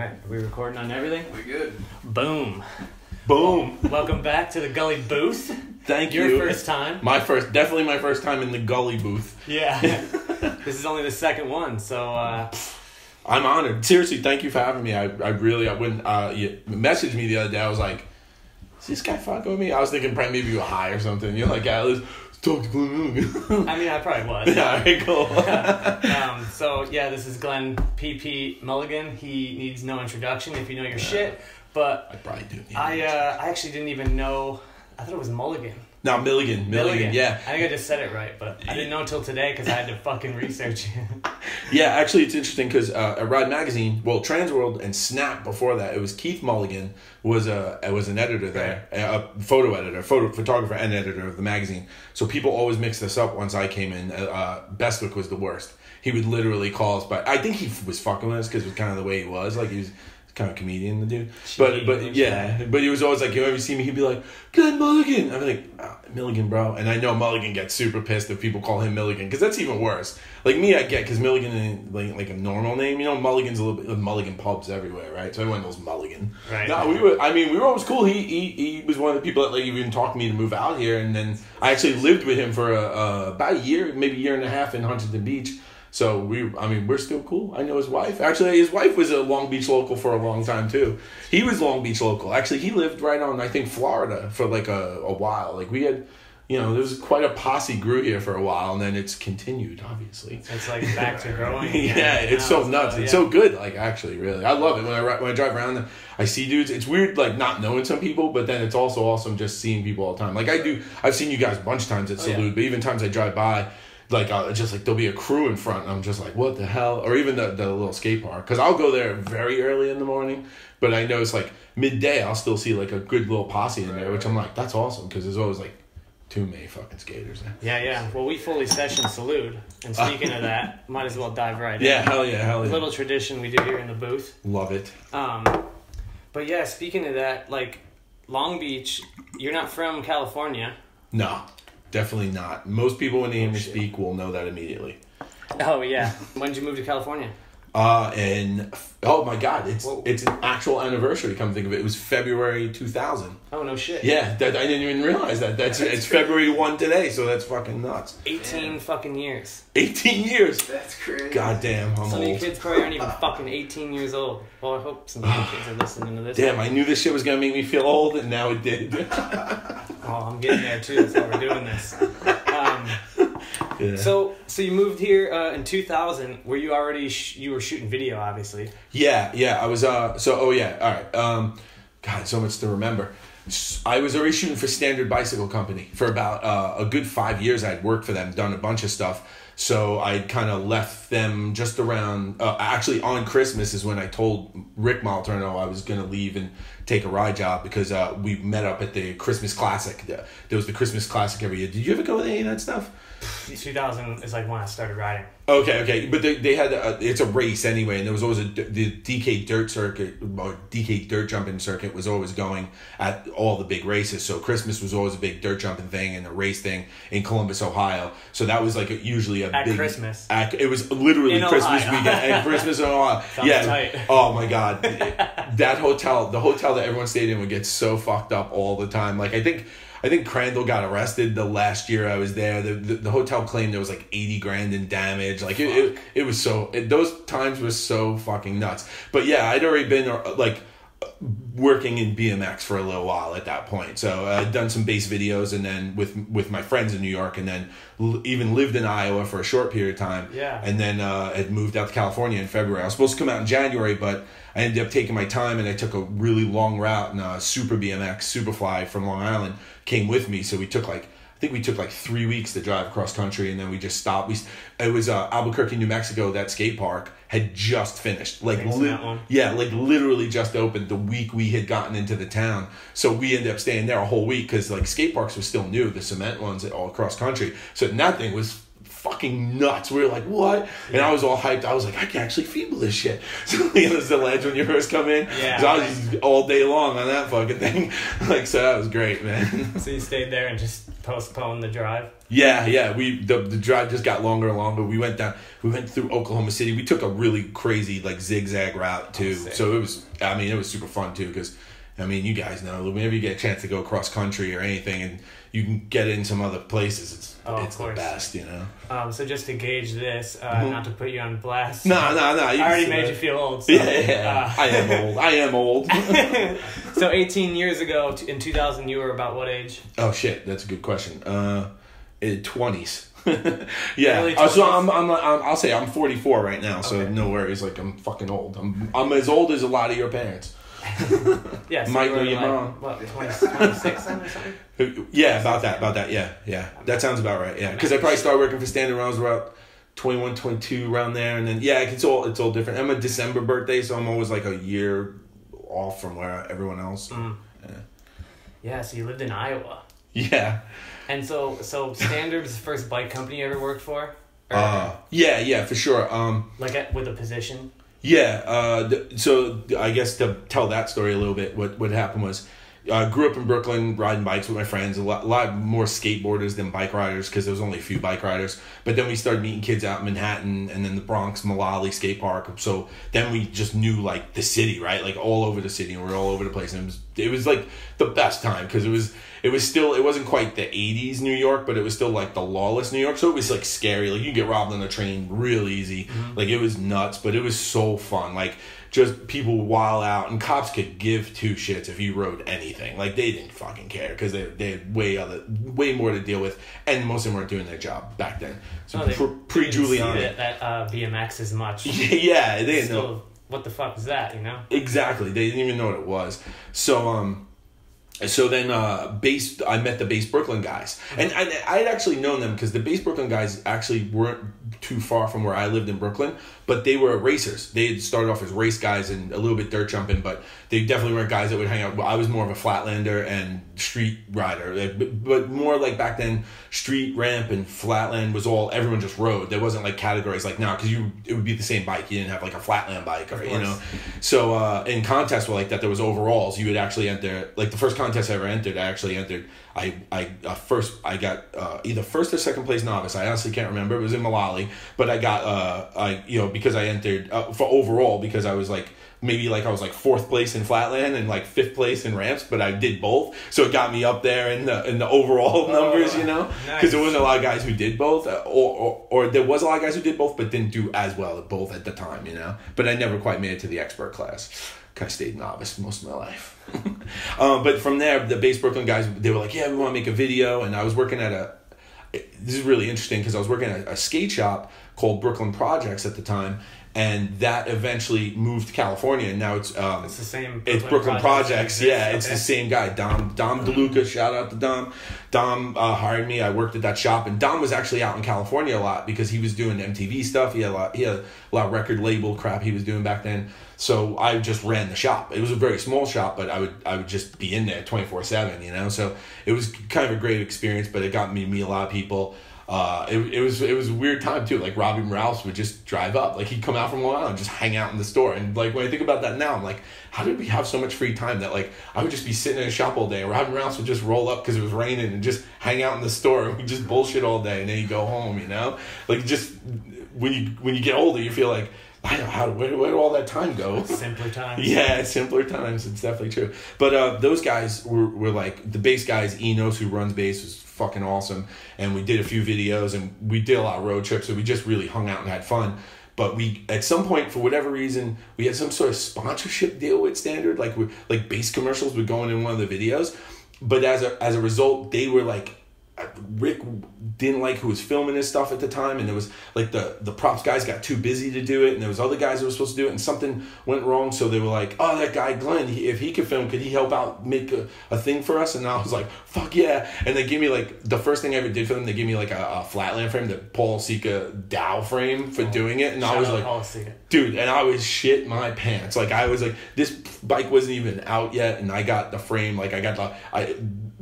Alright, are we recording on everything? We're good. Boom. Boom. Welcome back to the Gully booth. Thank Your you. first time. Definitely my first time in the Gully booth. Yeah. This is only the second one, so I'm honored. Seriously, thank you for having me. I when you messaged me the other day, I was like, is this guy fucking with me? I was thinking probably maybe you were high or something. You're like, let's talk to Glenn. I mean, I probably was. Yeah, alright, cool. So yeah, this is Glenn P.P. Mulligan. He needs no introduction if you know your shit, but I probably do. I actually didn't even know. I thought it was Mulligan. No, Milligan, yeah. I think I just said it right, but I didn't know until today because I had to fucking research it. Yeah, actually, it's interesting because at Ride Magazine, well, Transworld and Snap before that, it was Keith Mulligan was an editor there, a photo editor, photographer and editor of the magazine. So people always mix this up. Once I came in, Bestwick was the worst. He would literally call us, but I think he was fucking with us because it was kind of the way he was. Like he was kind of comedian, the dude. But he was always like, you ever see me, he'd be like, Glenn Mulligan. I'd be like, Milligan, bro. And I know Mulligan gets super pissed if people call him Milligan, because that's even worse. Like me, I get, because Milligan is like a normal name. You know, Mulligan's a little bit, Mulligan pubs everywhere, right? So everyone knows Mulligan. Right. No, we were always cool. He was one of the people that like even talked to me to move out here, and then I actually lived with him for about a year, maybe a year and a half in Huntington Beach. So we're still cool. I know his wife. Actually, his wife was a Long Beach local for a long time too. He was Long Beach local. Actually, he lived right on, I think, Florida for like a while. Like we had, there was quite a posse grew here for a while, and then it's continued, obviously. It's like back to growing again. Yeah, it's so nuts. It's so good. Like actually, really, I love it when I drive around. I see dudes. It's weird, like not knowing some people, but then it's also awesome just seeing people all the time. Like I've seen you guys a bunch of times at Salute, but even times I drive by. Like, just like, there'll be a crew in front, and I'm just like, what the hell? Or even the little skate park. Because I'll go there very early in the morning, but I know it's like midday, I'll still see like a good little posse in there, which I'm like, that's awesome, because there's always like too many fucking skaters there. Yeah. Well, we fully session Salute, and speaking of that, might as well dive right in. Yeah, hell yeah. Little tradition we do here in the booth. Love it. But yeah, speaking of that, like, Long Beach, you're not from California. No. Definitely not. Most people when they hear me speak will know that immediately. Oh yeah. When did you move to California? And oh my God, it's an actual anniversary. Come think of it, it was February 2000. Oh no shit. Yeah, I didn't even realize that. It's February 1 today, so that's fucking nuts. 18 fucking years. 18 years. That's crazy. God damn, I'm some old. of you kids probably aren't even fucking 18 years old. Well, I hope some of you kids are listening to this. Damn, I knew this shit was gonna make me feel old, and now it did. Oh, I'm getting there too. That's why we're doing this. Yeah. So you moved here in 2000. Were you already you were shooting video, obviously? Yeah. I was. All right. God, so much to remember. I was already shooting for Standard Bicycle Company for about a good 5 years. I'd worked for them, done a bunch of stuff. So I kind of left them just around. Actually, on Christmas is when I told Rick Malterno I was going to leave and take a ride job, because we met up at the Christmas Classic. There was the Christmas Classic every year. Did you ever go to any of that stuff? 2000 is like when I started riding. Okay, but they had it's a race anyway, and there was always the DK Dirt Circuit, or DK Dirt Jumping Circuit was always going at all the big races. So Christmas was always a big dirt jumping thing and a race thing in Columbus, Ohio. So that was like usually a big Christmas. It was literally in Christmas Ohio. weekend and Christmas in Ohio. Sounds tight. Oh my God, that hotel, the hotel that everyone stayed in, would get so fucked up all the time. Like I think Crandall got arrested the last year I was there. The hotel claimed there was like 80 grand in damage. Like it was so, those times were so fucking nuts. But yeah, I'd already been like working in BMX for a little while at that point. So I'd done some base videos, and then with my friends in New York, and then even lived in Iowa for a short period of time. Yeah. And then had moved out to California in February. I was supposed to come out in January, but I ended up taking my time, and I took a really long route, and Super BMX, Superfly from Long Island came with me. So we took like 3 weeks to drive across country, and then we just stopped. It was Albuquerque, New Mexico. That skate park had just finished, like literally just opened the week we had gotten into the town. So we ended up staying there a whole week, because like skate parks were still new, the cement ones all across country. So that thing was fucking nuts. We were like, what? And I was all hyped. I was like, I can actually feel this shit. So there's the ledge when you first come in. Yeah. So I was just all day long on that fucking thing. Like, so that was great, man. So you stayed there and just postpone the drive. Yeah. The drive just got longer and longer. We went through Oklahoma City. We took a really crazy like zigzag route too. So it was super fun too because, you guys know, whenever you get a chance to go cross country or anything and you can get in some other places, it's the best, you know. So just to gauge this, not to put you on blast. No. I already made you feel old. So, yeah. I am old. So 18 years ago, in 2000, you were about what age? Oh shit, that's a good question. 20s. Yeah. Early 20s? So I'll say I'm 44 right now. So Okay. No worries. Like I'm fucking old. I'm as old as a lot of your parents. Yeah, so Might you know were your like, mom. what, 26 then or something? Yeah, about that. Yeah. That sounds about right. Yeah, because I probably started working for Standard when I was about 21, 22 around there, and then it's all different. I'm a December birthday, so I'm always like a year off from where everyone else. Yeah, so you lived in Iowa. Yeah. And so Standard was the first bike company you ever worked for? Yeah, for sure. With a position? Yeah, so I guess to tell that story a little bit, what happened was, I grew up in Brooklyn riding bikes with my friends, a lot more skateboarders than bike riders because there was only a few bike riders. But then we started meeting kids out in Manhattan and then the Bronx, Mullaly skate park. So then we just knew like the city, right? Like all over the city, and we were all over the place. And it was like the best time because it wasn't quite the 80s New York, but it was still like the lawless New York. So it was like scary. Like you could get robbed on the train real easy. Mm-hmm. Like it was nuts, but it was so fun. Like just people wild out, and cops could give two shits if you rode anything. Like they didn't fucking care because they had way more to deal with, and most of them weren't doing their job back then. So pre Giuliani, that BMX as much. Yeah, they didn't know what the fuck is that, you know? Exactly, they didn't even know what it was. So then I met the Base Brooklyn guys. And I had actually known them because the Base Brooklyn guys actually weren't too far from where I lived in Brooklyn, but they were racers. They had started off as race guys and a little bit dirt jumping, but they definitely weren't guys that would hang out. I was more of a flatlander and street rider, but more like back then, street, ramp, and flatland was all, everyone just rode. There wasn't like categories like now, because it would be the same bike. You didn't have like a flatland bike, or, you know. So in contests were like that, there was overalls. You would actually enter, like the first contest I ever entered, I got either first or second place novice. I honestly can't remember. It was in Mullaly, but I got because I entered for overall, because I was like I was like fourth place in flatland and like fifth place in ramps, but I did both, so it got me up there in the overall numbers, you know, because there wasn't a lot of guys who did both, or there was a lot of guys who did both but didn't do as well at both at the time, you know. But I never quite made it to the expert class. Kind of stayed novice most of my life. But from there, the Base Brooklyn guys, they were like, yeah, we want to make a video. And I was working at this is really interesting because I was working at a skate shop called Brooklyn Projects at the time. And that eventually moved to California, and now it's the same. It's Brooklyn Projects. Yeah, it's the same guy, Dom DeLuca. Shout out to Dom. Dom hired me. I worked at that shop, and Dom was actually out in California a lot because he was doing MTV stuff. He had a lot of record label crap he was doing back then. So I just ran the shop. It was a very small shop, but I would just be in there 24/7. You know, so it was kind of a great experience. But it got me to meet a lot of people. It was a weird time too. Like Robbie Rouse would just drive up, like he'd come out from Long Island and just hang out in the store. And like when I think about that now, I'm like, how did we have so much free time that like I would just be sitting in a shop all day, and Robbie Rouse would just roll up because it was raining and just hang out in the store, and we just bullshit all day, and then you go home, you know. Like just when you get older, you feel like, I don't know where did all that time go? Simpler times. Yeah, simpler times. It's definitely true. But those guys were like the Base guys. Enos, who runs Base, was fucking awesome, and we did a few videos, and we did a lot of road trips, so we just really hung out and had fun. But we, at some point, for whatever reason, we had some sort of sponsorship deal with Standard, like Base commercials would go in one of the videos. But as a result, they were like, Rick didn't like who was filming his stuff at the time, and it was like the props guys got too busy to do it, and there was other guys that were supposed to do it, and something went wrong, so they were like, oh, that guy Glenn, if he could film, could he help out, make a thing for us? And I was like, fuck yeah. And they gave me like, the first thing I ever did for them, they gave me like a flatland frame, the Paul Sika Dow frame for doing it, and I was like, dude, and I was shit my pants. Like I was like, this bike wasn't even out yet, and I got the frame, like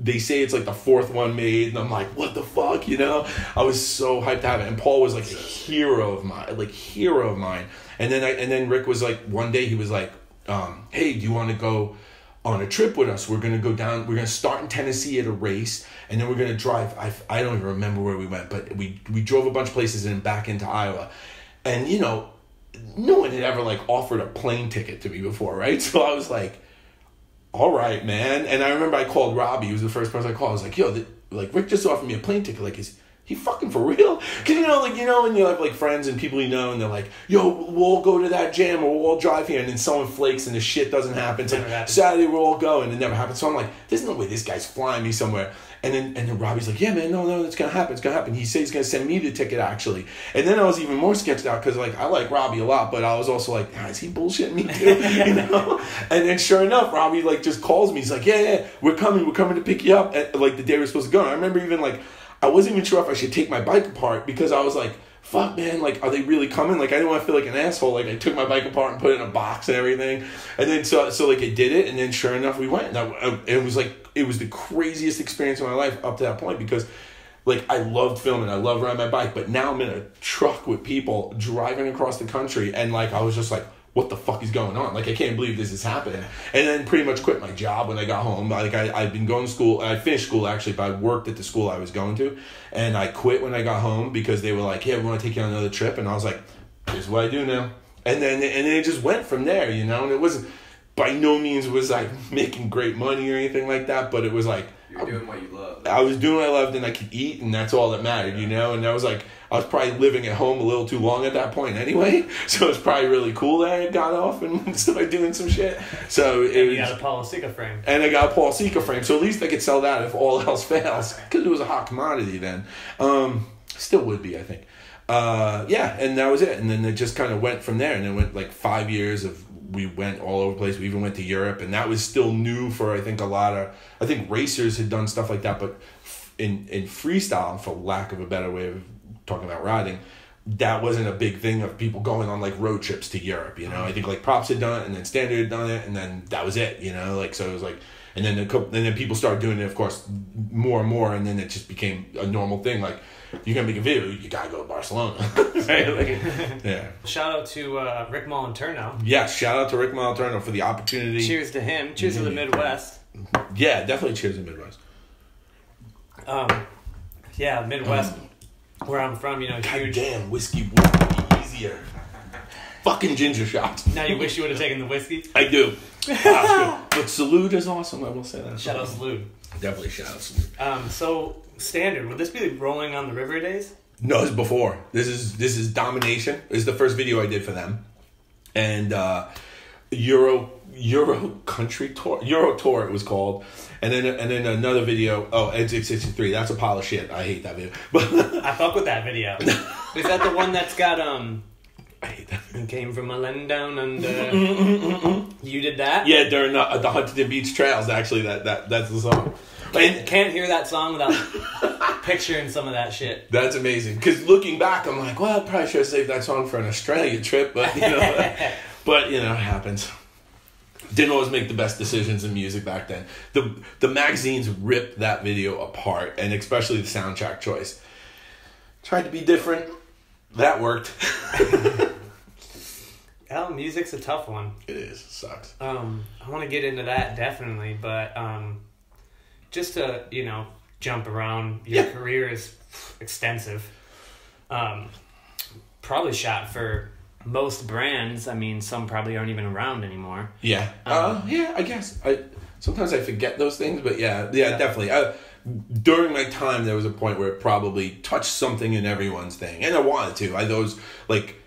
they say it's like the fourth one made, and I'm like, what the fuck, you know? I was so hyped to have it, and Paul was like a hero of mine. And then Rick was like, one day he was like, hey, do you want to go on a trip with us. We're going to go down, we're going to start in Tennessee at a race, and then we're going to drive, I don't even remember where we went, but we drove a bunch of places and back into Iowa. And, you know, no one had ever, like, offered a plane ticket to me before, right? So I was like, all right, man. And I remember I called Robbie. He was the first person I called. I was like, yo, Rick just offered me a plane ticket. Like, is he fucking for real? Because, you know, when you have, like, friends and people you know, and they're like, yo, we'll all go to that jam, or we'll all drive here, and then someone flakes and the shit doesn't happen. It's like, Saturday we'll all go, and it never happens. So I'm like, there's no way this guy's flying me somewhere. And then Robbie's like, yeah, man, no, it's going to happen. It's going to happen. He said he's going to send me the ticket, actually. And then I was even more sketched out because, like, I like Robbie a lot, but I was also like, is he bullshitting me too? You know? And then sure enough, Robbie, like, just calls me. He's like, yeah, we're coming to pick you up at, like, the day we're supposed to go. And I remember even, like, I wasn't even sure if I should take my bike apart because I was like, fuck, man, like, are they really coming? Like, I didn't want to feel like an asshole. Like, I took my bike apart and put it in a box and everything. And then, so like, I did it, and then sure enough, we went. And it was, like, it was the craziest experience of my life up to that point because, like, I loved filming. I loved riding my bike. But now I'm in a truck with people driving across the country, and, like, I was just like, what the fuck is going on? Like, I can't believe this is happening. And then pretty much quit my job when I got home. Like, I'd been going to school. I finished school, actually, but I worked at the school I was going to. And I quit when I got home because they were like, yeah, we want to take you on another trip. And I was like, here's what I do now. And then it just went from there, you know? And it wasn't, by no means was I making great money or anything like that, but it was like, you're doing what you love. I was doing what I loved, and I could eat, and that's all that mattered, you know? And I was like, I was probably living at home a little too long at that point anyway, so it was probably really cool that I got off and started doing some shit. So you got a Paul Sika frame. And I got a Paul Sika frame, so at least I could sell that if all else fails, because it was a hot commodity then. Still would be, I think. Yeah, and that was it. And then it just kind of went from there, and it went like 5 years of, we went all over the place. We even went to Europe, and that was still new for, I think, a lot of, I think racers had done stuff like that, but in freestyle, for lack of a better way of talking about riding, that wasn't a big thing of people going on like road trips to Europe, you know? I think like Props had done it, and then Standard had done it, and then that was it, you know? Like, so it was like, and then people started doing it, of course, more and more, and then it just became a normal thing. Like, you're gonna make a video, you gotta go to Barcelona. Right? Like, yeah. Shout out to Rick Molinturno. Yeah, shout out to Rick Molinturno for the opportunity. Cheers to him. Cheers to the Midwest. Yeah, definitely cheers to the Midwest. Yeah, Midwest, where I'm from, you know, huge. Goddamn, whiskey would be easier. Fucking ginger shots. Now you wish you would have taken the whiskey? I do. Wow, but Salute is awesome, I will say that. Shout out Salute. Definitely shout out Salute. So, Standard, would this be like Rolling on the River days? No, it's before. This is Domination. This is the first video I did for them. And Euro Country Tour. Euro Tour it was called. And then another video, Exit 63. That's a pile of shit. I hate that video. But I fuck with that video. Is that the one that's got I hate that video. Came from a land down under. You did that? Yeah, during the Huntington Beach Trails, actually, that's the song. Can't hear that song without picturing some of that shit. That's amazing. Because looking back, I'm like, well, I probably should have saved that song for an Australia trip, but you know, it happens. Didn't always make the best decisions in music back then. The magazines ripped that video apart, and especially the soundtrack choice. Tried to be different. That worked. Well, music's a tough one. It is. It sucks. I want to get into that definitely, but just to, you know, jump around, your career is extensive. Probably shot for most brands. I mean, some probably aren't even around anymore. Yeah. Yeah, I guess. Sometimes I forget those things, but yeah, definitely. During my time, there was a point where it probably touched something in everyone's thing, and I wanted to. Those, like,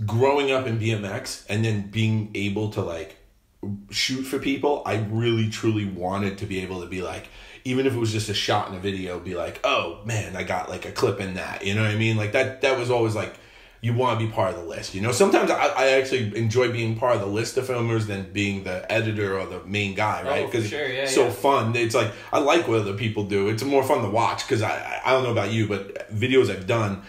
growing up in BMX and then being able to, like, shoot for people, I really truly wanted to be able to be like, even if it was just a shot in a video, be like, oh man, I got like a clip in that, you know what I mean? Like that was always like, you want to be part of the list, you know? Sometimes I actually enjoy being part of the list of filmers than being the editor or the main guy, right? Because it's so fun. It's like, I like what other people do. It's more fun to watch because I don't know about you, but videos I've done,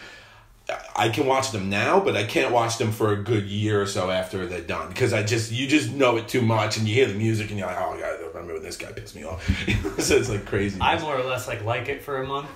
I can watch them now, but I can't watch them for a good year or so after they're done because you just know it too much, and you hear the music and you're like, oh god, I remember when this guy pissed me off. So it's like crazy. I more or less like it for a month.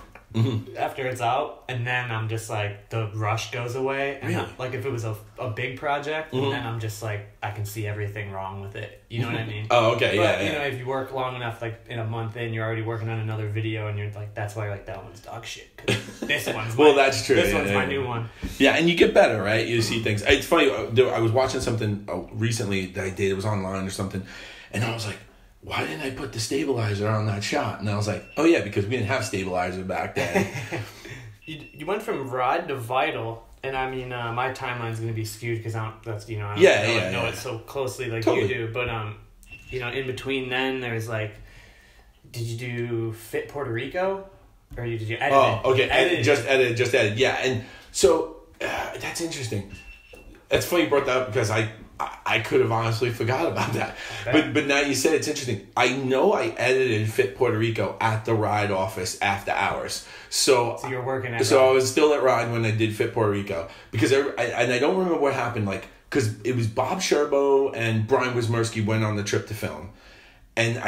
after it's out, and then I'm just like the rush goes away, and Really? like if it was a big project, and then I'm just like I can see everything wrong with it. You know what I mean? Oh, okay, But, yeah. you know, if you work long enough, like in a month in, you're already working on another video, and you're like, that's why you're like, that one's dog shit. 'Cause this one's Well, that's true. This Yeah, one's yeah, my yeah. new one. Yeah, and you get better, right? You see things. It's funny. I was watching something recently that I did. It was online or something, and I was like, "Why didn't I put the stabilizer on that shot?" And I was like, "Oh yeah, because we didn't have stabilizer back then." You went from Rod to Vital, and I mean, my timeline's gonna be skewed because I don't know it so closely like Totally. you do. But you know, in between then, there's like, did you do Fit Puerto Rico, or did you edit? Oh, it? okay. Just edited. Yeah, and so that's interesting. It's funny you brought that up because I could have honestly forgot about that. Okay. But now you said it's interesting. I know I edited Fit Puerto Rico at the Ride office after hours. So you're working at So Ride. I was still at Ride when I did Fit Puerto Rico because I don't remember what happened. Like because it was Bob Sherbo and Brian Wismerski went on the trip to film, and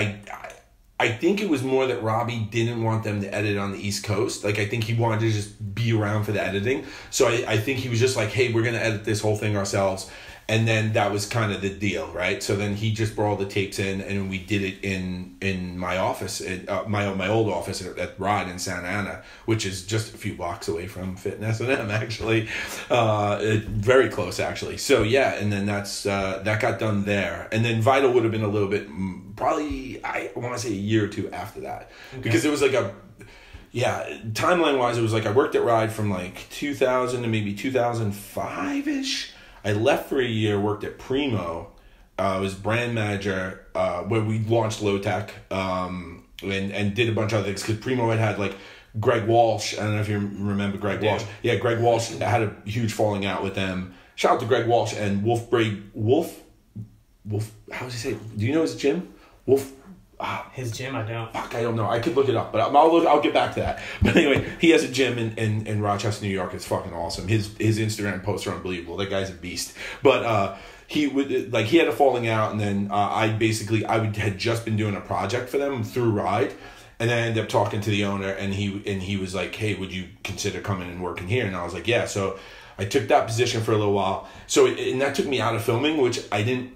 I think it was more that Robbie didn't want them to edit on the East Coast. Like, I think he wanted to just be around for the editing. So I think he was just like, hey, we're going to edit this whole thing ourselves. And then that was kind of the deal, right? So then he just brought all the tapes in, and we did it in my office, my old office at Rod in Santa Ana, which is just a few blocks away from Fit and S&M, actually. Very close, actually. So, yeah, and then that got done there. And then Vital would have been a little bit, probably, I want to say a year or two after that. Okay. Because it was like timeline-wise, it was like I worked at Ride from like 2000 to maybe 2005-ish. I left for a year, worked at Primo. I was brand manager where we launched Low Tech and did a bunch of other things because Primo had like Greg Walsh. I don't know if you remember Greg Walsh. Yeah, Greg Walsh had a huge falling out with them. Shout out to Greg Walsh and Wolf. How does he say it? Do you know his gym? Wolf. His gym, I don't. Fuck, I don't know. I could look it up, but I'll get back to that. But anyway, he has a gym in Rochester, New York. It's fucking awesome. His Instagram posts are unbelievable. That guy's a beast. But he had a falling out, and then I had just been doing a project for them through Ride, and then I ended up talking to the owner, and he was like, hey, would you consider coming and working here? And I was like, yeah. So I took that position for a little while. So and that took me out of filming, which I didn't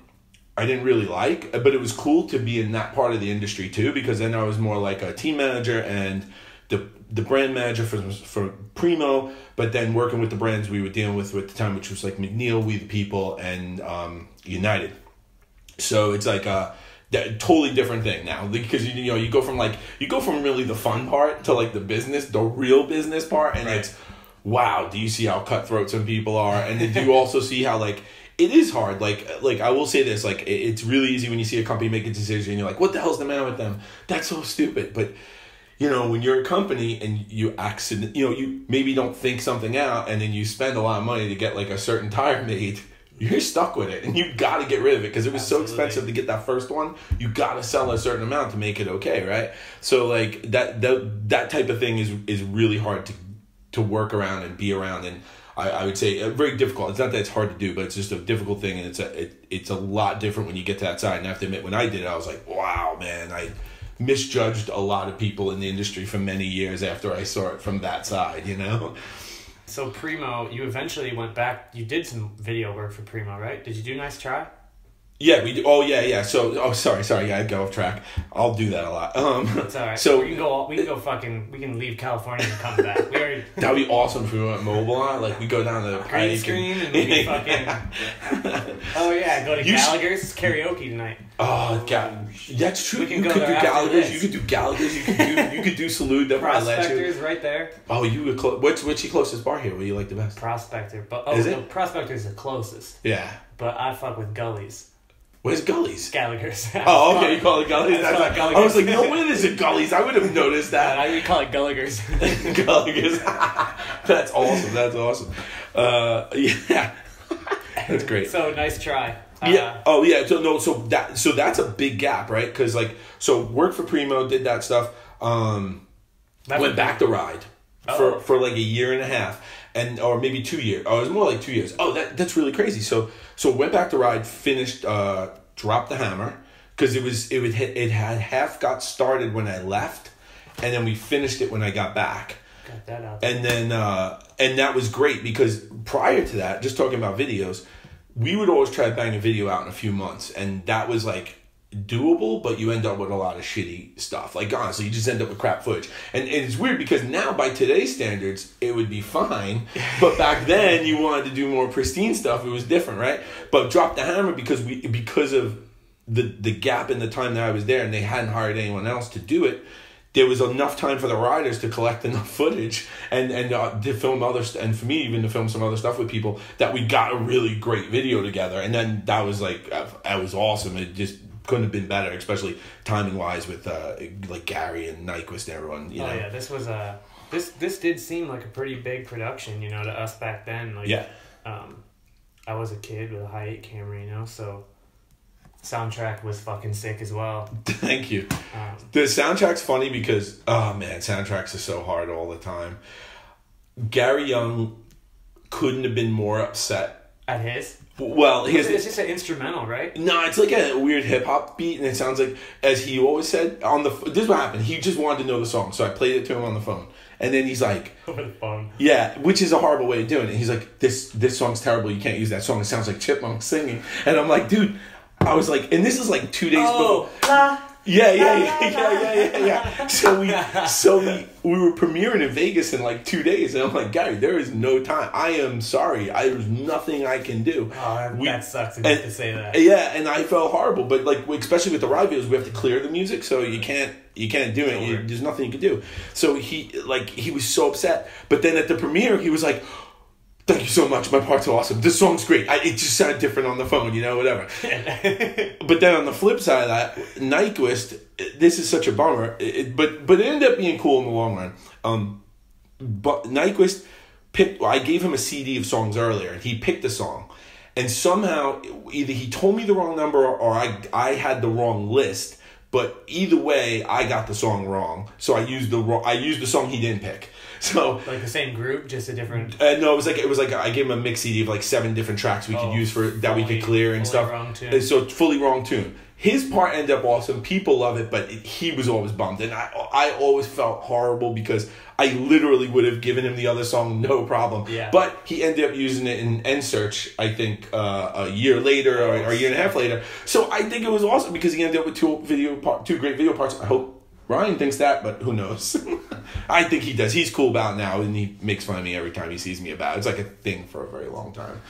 really like, but it was cool to be in that part of the industry too, because then I was more like a team manager and the brand manager for Primo, but then working with the brands we were dealing with at the time, which was like McNeil, We the People, and United. So it's like a totally different thing now, because you go from really the fun part to like the real business part, and It's wow, do you see how cutthroat some people are, and then do you also see how like it is hard. Like I will say this, like it's really easy when you see a company make a decision, you're like, what the hell's the matter with them? That's so stupid. But when you're a company and you you maybe don't think something out, and then you spend a lot of money to get like a certain tire made, you're stuck with it, and you got to get rid of it because it was so expensive to get that first one. You got to sell a certain amount to make it okay, right? So like that type of thing is really hard to work around and be around, and I would say very difficult. It's not that it's hard to do, but it's just a difficult thing, and it's a lot different when you get to that side. And I have to admit, when I did it, I was like, wow, man, I misjudged a lot of people in the industry for many years after I saw it from that side, So Primo, you eventually went back. You did some video work for Primo, right? Did you do Nice Try? Yeah, we do. Oh, yeah. So, sorry. Yeah, I go off track. I'll do that a lot. It's all right. So we can leave California and come back. We already. That'd be awesome if we went mobile on. Like we go down the green screen and we fucking. Oh yeah, go to Gallagher's. It's karaoke tonight. Oh God, that's true. You could do Gallagher's. You could do Gallagher's. You could do Salute. Prospector's right there. Oh, you would what's your closest bar here? What do you like the best? Prospector, but Prospector's the closest. Yeah. But I fuck with Gully's. Where's Gully's? Gallagher's. Oh, okay. You call it Gully's? Gully's. I was like, no, where is it Gully's? I would have noticed that. I would call it Gallagher's. Gallagher's. That's awesome. Yeah. That's great. So, Nice Try. Yeah. Oh, yeah. So that's a big gap, right? Because worked for Primo, did that stuff. Went back to Ride for like a year and a half. Or maybe 2 years. Oh, it was more like 2 years. Oh, that's really crazy. So went back to Ride, finished, dropped the hammer, because it had half got started when I left, and then we finished it when I got back. Got that out there. And then, and that was great because prior to that, just talking about videos, we would always try to bang a video out in a few months. And that was like doable, but you end up with a lot of shitty stuff. Like, honestly, you just end up with crap footage. And it's weird because now, by today's standards, it would be fine. But back then, you wanted to do more pristine stuff. It was different, right? But Drop the Hammer, because of the gap in the time that I was there and they hadn't hired anyone else to do it, there was enough time for the writers to collect enough footage and to film and for me even to film some other stuff with people that we got a really great video together. And then that was like, that was awesome. It just couldn't have been better, especially timing wise with like Gary and Nyquist and everyone. You know? Yeah, this was this did seem like a pretty big production, you know, to us back then. Like, yeah. I was a kid with a Hi8 camera, you know, so soundtrack was fucking sick as well. Thank you. The soundtrack's funny because, oh man, soundtracks are so hard all the time. Gary Young couldn't have been more upset. At his? Well, it's just an instrumental, right? No, it's like a weird hip hop beat, and it sounds like, as he always said, this is what happened. He just wanted to know the song, so I played it to him on the phone. And then he's like... Over the phone. Yeah, which is a horrible way of doing it. He's like, this song's terrible, you can't use that song, it sounds like Chipmunks singing. And I'm like, dude... I was like, and this is like 2 days before. Yeah. So we were premiering in Vegas in like 2 days, and I'm like, Gary, there is no time. I am sorry. There's nothing I can do. Oh, that sucks to say that. Yeah, and I felt horrible, but like, especially with the ride videos, we have to clear the music, so you can't do it. There's nothing you can do. So he was so upset. But then at the premiere, he was like, thank you so much. My part's awesome. This song's great. It just sounded different on the phone, you know, whatever. But then on the flip side of that, Nyquist, this is such a bummer, but it ended up being cool in the long run. But Nyquist I gave him a CD of songs earlier, and he picked a song. And somehow, either he told me the wrong number or I had the wrong list. But either way, I got the song wrong. So I used the song he didn't pick. So like the same group, just a different. No, it was like I gave him a mix CD of like 7 different tracks we could use we could clear and stuff. Wrong tune. So fully wrong tune. His part ended up awesome. People love it, but he was always bummed, and I always felt horrible because I literally would have given him the other song no problem. Yeah. But he ended up using it in N-Search, I think, a year later or a year and a half later. So I think it was awesome because he ended up with two great video parts. I hope Ryan thinks that, but who knows? I think he does. He's cool about it now, and he makes fun of me every time he sees me about it. It's like a thing for a very long time.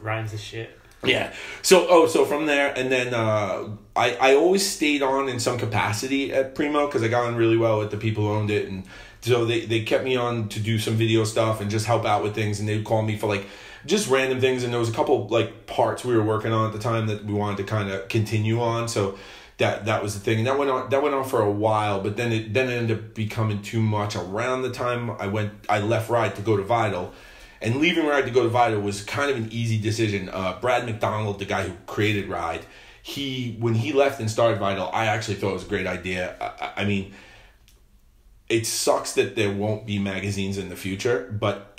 Ryan's a shit. Yeah. So from there, and then I always stayed on in some capacity at Primo because I got on really well with the people who owned it, and so they kept me on to do some video stuff and just help out with things, and they'd call me for like just random things, and there was a couple like parts we were working on at the time that we wanted to kind of continue on, so that was the thing, and that went on for a while, but then it ended up becoming too much. Around the time I left Ride to go to Vital. And leaving Ride to go to Vital was kind of an easy decision. Brad McDonald, the guy who created Ride, when he left and started Vital, I actually thought it was a great idea. I mean, it sucks that there won't be magazines in the future, but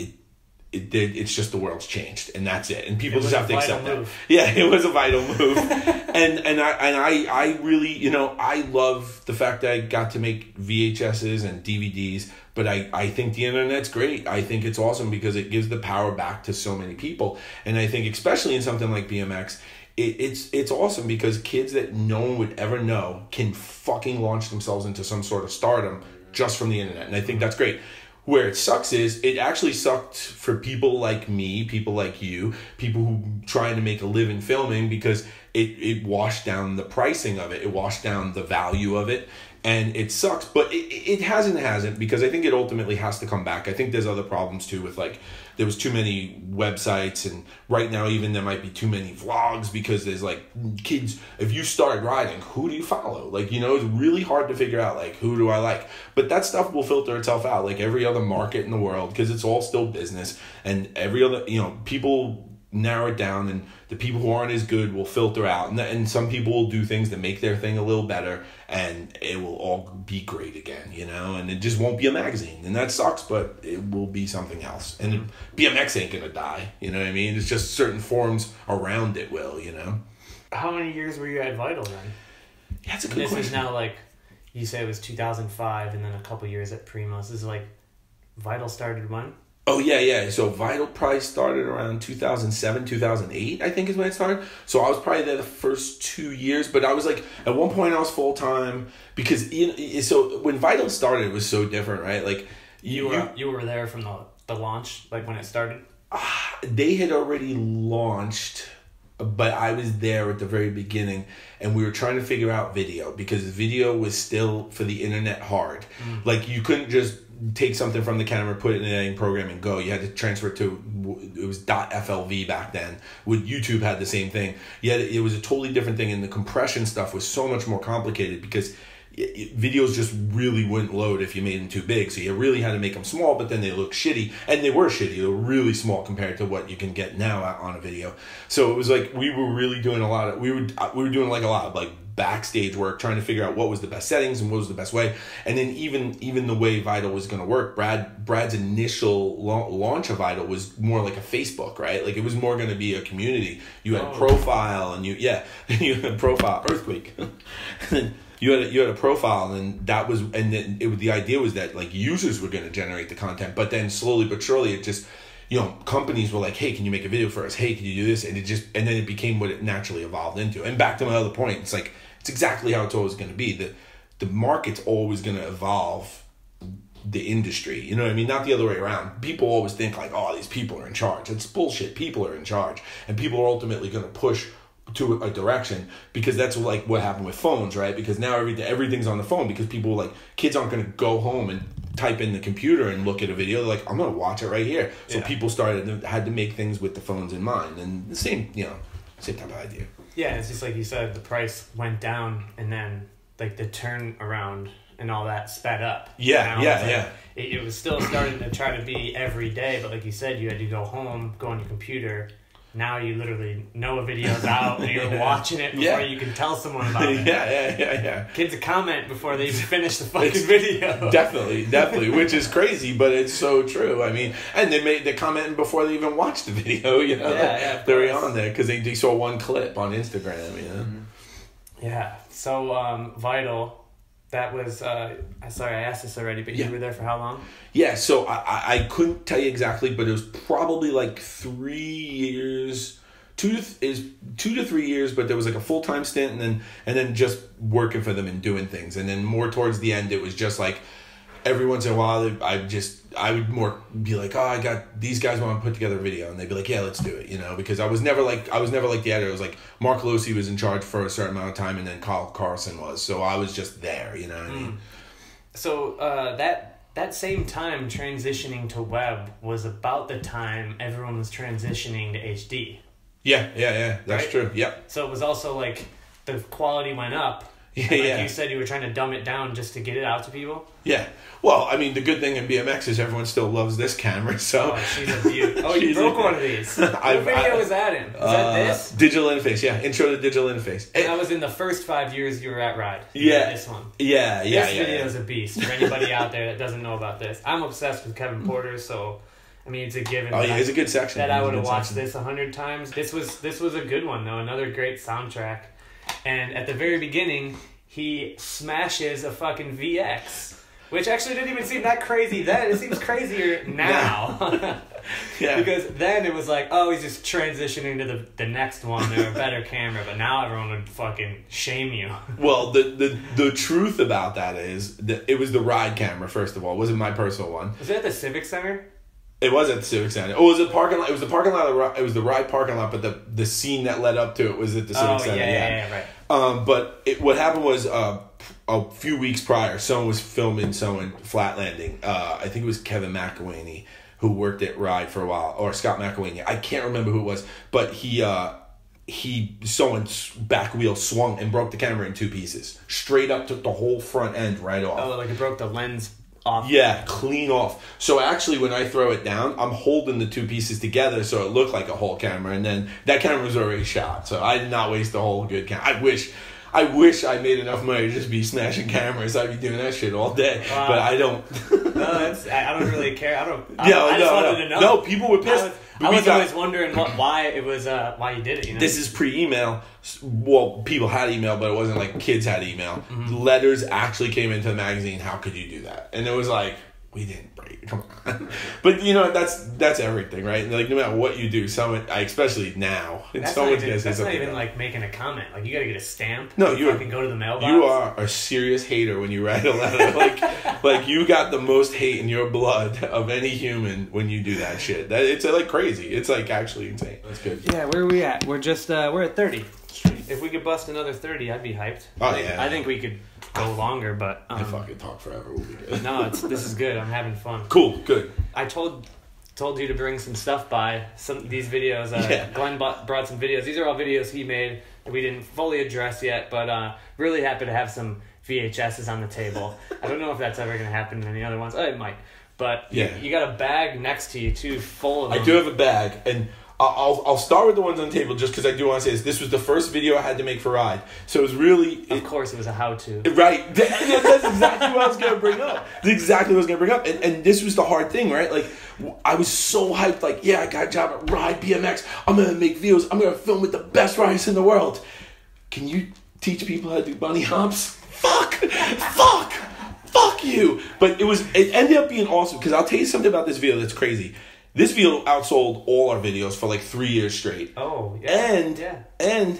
it's just the world's changed, and that's it. And people just have to accept that. Yeah, it was a Vital move. and I really, you know, I love the fact that I got to make VHSs and DVDs. But I think the internet's great. I think it's awesome because it gives the power back to so many people. And I think especially in something like BMX, it's awesome because kids that no one would ever know can fucking launch themselves into some sort of stardom just from the internet. And I think that's great. Where it sucks is it actually sucked for people like me, people like you, people who trying to make a living filming because it washed down the pricing of it. It washed down the value of it. And it sucks, but it hasn't because I think it ultimately has to come back. I think there's other problems too with like there was too many websites, and right now even there might be too many vlogs because there's like kids. If you start riding, who do you follow? Like, you know, it's really hard to figure out like who do I like. But that stuff will filter itself out like every other market in the world because it's all still business, and every other, you know, people narrow it down, and the people who aren't as good will filter out, and some people will do things that make their thing a little better, and it will all be great again, you know, and it just won't be a magazine, and that sucks, but it will be something else. And BMX ain't gonna die, you know what I mean? It's just certain forms around it will, you know. How many years were you at Vital then? Yeah, that's a good question. This is now like, you said it was 2005 and then a couple years at Primo. This is like Vital started when? Oh, yeah. So Vital probably started around 2007, 2008, I think is when it started. So I was probably there the first 2 years, but I was like, at one point I was full-time because, so when Vital started, it was so different, right? Like, You were there from the launch, like when it started? They had already launched, but I was there at the very beginning, and we were trying to figure out video because video was still for the internet hard. Like, you couldn't just take something from the camera, put it in an editing program, and go. You had to transfer it to, it was .flv back then. With YouTube had the same thing. Yet it was a totally different thing, and the compression stuff was so much more complicated because videos just really wouldn't load if you made them too big. So you really had to make them small, but then they look shitty. And they were shitty. They were really small compared to what you can get now on a video. So it was like we were really doing a lot of, we were doing like a lot of like backstage work, trying to figure out what was the best settings and what was the best way. And then even the way Vital was going to work, Brad's initial launch of Vital was more like a Facebook, right? Like, it was more going to be a community. You had a profile, and you had a profile, earthquake. You had a profile, and that was, and then the idea was that like users were going to generate the content, but then slowly but surely it just, companies were like, hey, can you make a video for us? Hey, can you do this? And then it became what it naturally evolved into. And back to my other point, it's like, it's exactly how it's always going to be. The market's always going to evolve the industry. You know what I mean? Not the other way around. People always think like, oh, these people are in charge. It's bullshit. People are in charge, and people are ultimately going to push to a direction, because that's like what happened with phones, right? Because now everything's on the phone, because kids aren't going to go home and type in the computer and look at a video. They're like, I'm going to watch it right here. So people had to make things with the phones in mind, and the same type of idea. Yeah, it's just like you said, the price went down, and then like the turnaround and all that sped up. It was still starting to try to be every day, but like you said, you had to go home, go on your computer. Now you literally know a video's out and you're watching it before you can tell someone about it. Yeah. Kids comment before they even finish the fucking video. Definitely, which is crazy, but it's so true. I mean, and they commenting before they even watch the video, they're on there because they saw one clip on Instagram, Mm-hmm. Yeah, so Vital, that was, sorry, I asked this already, but you were there for how long? Yeah, so I couldn't tell you exactly, but it was probably like 3 years, 2 to 3 years, but there was like a full-time stint, and then just working for them and doing things. And then more towards the end, it was just like, every once in a while, I would more be like, oh, I got these guys want to put together a video, and they'd be like, yeah, let's do it, because I was never like the editor. It was like Mark Losey was in charge for a certain amount of time, and then Kyle Carlson was, so I was just there, you know what I mean? So that same time transitioning to web was about the time everyone was transitioning to HD. Yeah, that's right? true. Yep. So it was also like the quality went up. You said you were trying to dumb it down just to get it out to people? Yeah. Well, I mean, the good thing in BMX is everyone still loves this camera, so... Oh, she's a beaut. Oh, you broke one of these. What video was that in? Was that this? Digital Interface, yeah. Intro to Digital Interface. And that was in the first 5 years you were at Ride. This one. Yeah. This video is a beast. For anybody out there that doesn't know about this. I'm obsessed with Kevin Porter, so... I mean, it's a given. Oh, yeah, it's a good section. That I would have watched this 100 times. This was a good one, though. Another great soundtrack. And at the very beginning, he smashes a fucking VX, which actually didn't even seem that crazy then. It seems crazier now. Yeah. Because then it was like, oh, he's just transitioning to the next one or a better camera. But now everyone would fucking shame you. Well, the truth about that is that it was the Ride camera, first of all. It wasn't my personal one. Was it at the Civic Center? It was at the Civic Center. Oh, it was a parking lot. It was the parking lot. It was the Ride parking lot, but the scene that led up to it was at the Civic Center. Yeah, right. But what happened was a few weeks prior, someone was filming someone flat landing. I think it was Kevin McElwaney, who worked at Ride for a while, or Scott McElwaney. I can't remember who it was, but someone's back wheel swung and broke the camera in two pieces. Straight up, took the whole front end right off. Oh, like it broke the lens off. Yeah, clean off. So actually, when I throw it down, I'm holding the two pieces together so it looked like a whole camera, and then that camera was already shot. So I did not waste a whole good camera. I wish I made enough money to just be smashing cameras. I'd be doing that shit all day, but I don't. No, I don't really care. I just wanted to know. No, people were pissed. I was always wondering why it was why you did it. You know? This is pre-email. Well, people had email, but it wasn't like kids had email. Mm-hmm. Letters actually came into the magazine. How could you do that? And it was like, We didn't break. Come on. But you know, that's everything, right? Like no matter what you do, someone, especially now, that's not even like making a comment. Like you gotta get a stamp. No, you can go to the mailbox. You are a serious hater when you write a letter. like you got the most hate in your blood of any human when you do that shit. It's like crazy. It's like actually insane. That's good. Yeah, where are we at? We're just we're at 30. If we could bust another 30, I'd be hyped. Oh yeah. I think we could go longer, but I fucking talk forever. We'll be good. No, this is good. I'm having fun. Cool, good. I told you to bring some stuff by these videos. Glenn brought some videos. These are all videos he made that we didn't fully address yet, but really happy to have some VHSs on the table. I don't know if that's ever going to happen in any other ones. It might, but you got a bag next to you too, full of them. I do have a bag, and I'll start with the ones on the table just because I do want to say this. This was the first video I had to make for Ride. So it was really... Of course, it was a how-to. Right. That's exactly what I was going to bring up. That's exactly what I was going to bring up. And this was the hard thing, right? Like, I was so hyped. Like, yeah, I got a job at Ride BMX. I'm going to make videos. I'm going to film with the best riders in the world. Can you teach people how to do bunny hops? Fuck you. But it ended up being awesome because I'll tell you something about this video that's crazy. This video outsold all our videos for like 3 years straight. Oh, yeah. And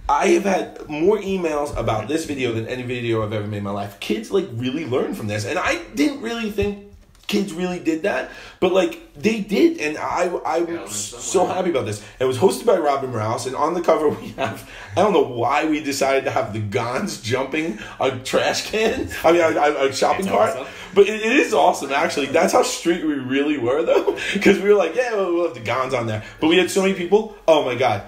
I have had more emails about this video than any video I've ever made in my life. Kids like really learn from this. And I didn't really think kids really did that, but like they did, and I was so happy about this. It was hosted by Robin Rouse, and on the cover we have, I don't know why we decided to have the Gons jumping a trash can. I mean, a shopping cart. Awesome. But it is awesome, actually. That's how street we really were, though, because we were like, yeah, we'll have the Gons on there. But we had so many people. Oh my god,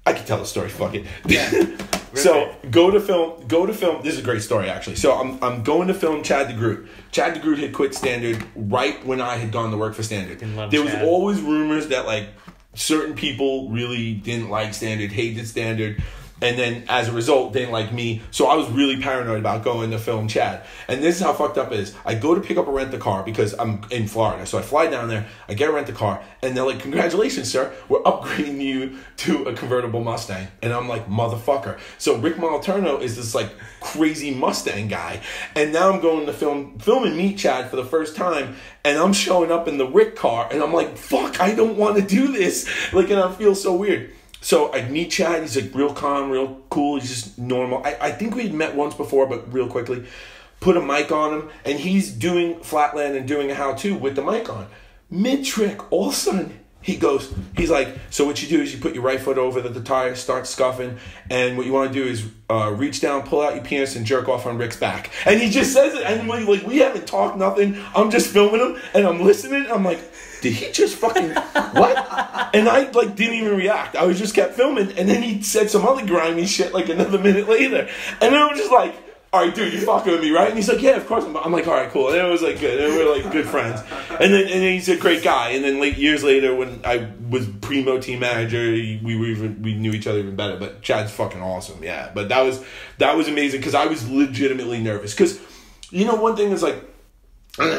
I can tell the story. Fuck it. Yeah. So go to film. This is a great story, actually. So I'm going to film Chad DeGroot. Chad DeGroot had quit Standard right when I had gone to work for Standard. There was always rumors that like certain people really didn't like Standard, hated Standard. And then, as a result, didn't like me. So I was really paranoid about going to film Chad. And this is how fucked up it is. I go to pick up a rent-a-car because I'm in Florida. So I fly down there. I get a rent-a-car. And they're like, congratulations, sir. We're upgrading you to a convertible Mustang. And I'm like, motherfucker. So Rick Moliterno is this like crazy Mustang guy. And now I'm going to film and meet Chad for the first time. And I'm showing up in the Rick car. And I'm like, fuck, I don't want to do this. Like, and I feel so weird. So I meet Chad. He's like real calm, real cool. He's just normal. I think we'd met once before, but real quickly. Put a mic on him, and he's doing Flatland and doing a how-to with the mic on. Mid-trick, all of a sudden, he's like, so what you do is you put your right foot over the tire, start scuffing, and what you want to do is reach down, pull out your penis, and jerk off on Rick's back. And he just says it, and we haven't talked nothing. I'm just filming him, and I'm listening. I'm like, did he just fucking what? And I like didn't even react. I was just kept filming, and then he said some other grimy shit like another minute later, and then I was just like, all right, dude, you fucking with me, right? And he's like, yeah, of course. I'm like, all right, cool. And it was like good. And we were like good friends. And then he's a great guy. And then years later, when I was primo team manager, we knew each other even better. But Chad's fucking awesome, yeah. But that was amazing because I was legitimately nervous. Because you know, one thing is like, I don't know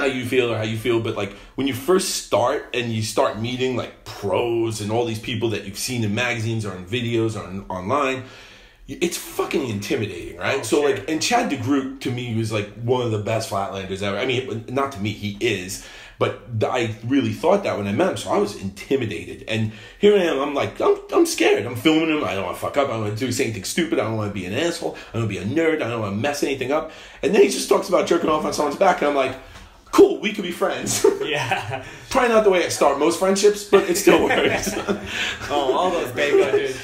how you feel, but like when you first start and you start meeting like pros and all these people that you've seen in magazines or in videos or online, it's fucking intimidating, right? So sure. Like, and Chad DeGroot to me was like one of the best Flatlanders ever. I mean, not to me, he is, but I really thought that when I met him, so I was intimidated. And here I am, I'm like, I'm scared. I'm filming him. I don't want to fuck up. I don't want to do anything stupid. I don't want to be an asshole. I don't want to be a nerd. I don't want to mess anything up. And then he just talks about jerking off on someone's back, and I'm like, cool, we could be friends. Yeah. Probably not the way I start most friendships, but it still works. Oh, all those Baco dudes.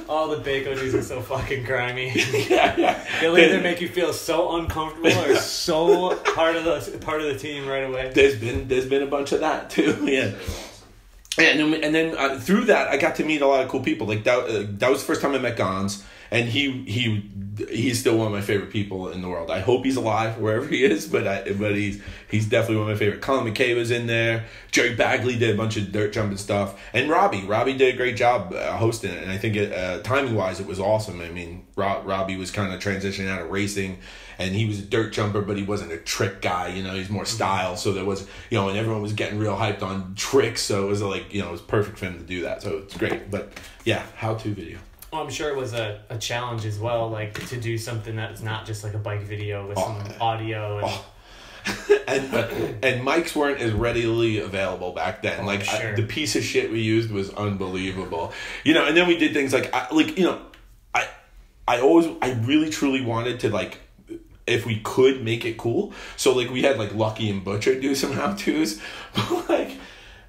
All the Baco dudes are so fucking grimy. Yeah. They'll either make you feel so uncomfortable or so part of the team right away. There's been a bunch of that too. Yeah. And then through that, I got to meet a lot of cool people. Like that was the first time I met Gons, and he's still one of my favorite people in the world. I hope he's alive wherever he is, but he's definitely one of my favorite. Colin McKay was in there. Jerry Bagley did a bunch of dirt jumping stuff, and Robbie did a great job hosting it. And I think timing wise, it was awesome. I mean, Robbie was kind of transitioning out of racing, and he was a dirt jumper, but he wasn't a trick guy. You know, he's more style. So there was, you know, and everyone was getting real hyped on tricks. So it was like, you know, it was perfect for him to do that. So it's great. But yeah, how-to video. Well, I'm sure it was a challenge as well, like to do something that's not just like a bike video with some audio. And and mics weren't as readily available back then. The piece of shit we used was unbelievable. And then we did things like I really truly wanted to, like, if we could make it cool. So, like, we had, like, Lucky and Butcher do some how-tos. But, like,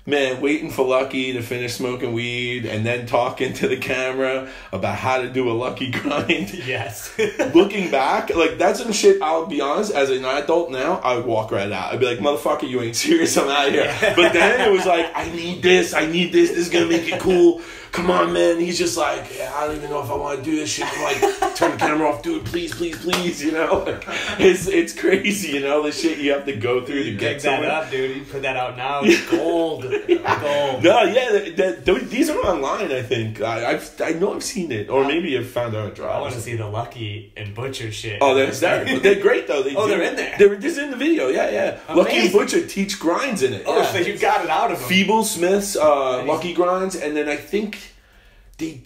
man, waiting for Lucky to finish smoking weed and then talking to the camera about how to do a Lucky grind. Yes. Looking back, like, that's some shit, I'll be honest, as an adult now, I would walk right out. I'd be like, motherfucker, you ain't serious, I'm out of here. Yeah. But then it was like, I need this this is gonna make it cool. Come on, man. He's just like, yeah, I don't even know if I want to do this shit. I'm like, turn the camera off, dude, please, it's crazy, the shit you have to go through to get that up, dude. You put that out now, it's gold. Gold. No, yeah, these are online, I think. I know I've seen it, or maybe I've found out a drop. I want to see the Lucky and Butcher shit. Oh, they're great, though. They're in there. They're just in the video, yeah. Amazing. Lucky and Butcher teach grinds in it. Oh, so you got it out of them. Feeble Smith's Lucky grinds, and then I think they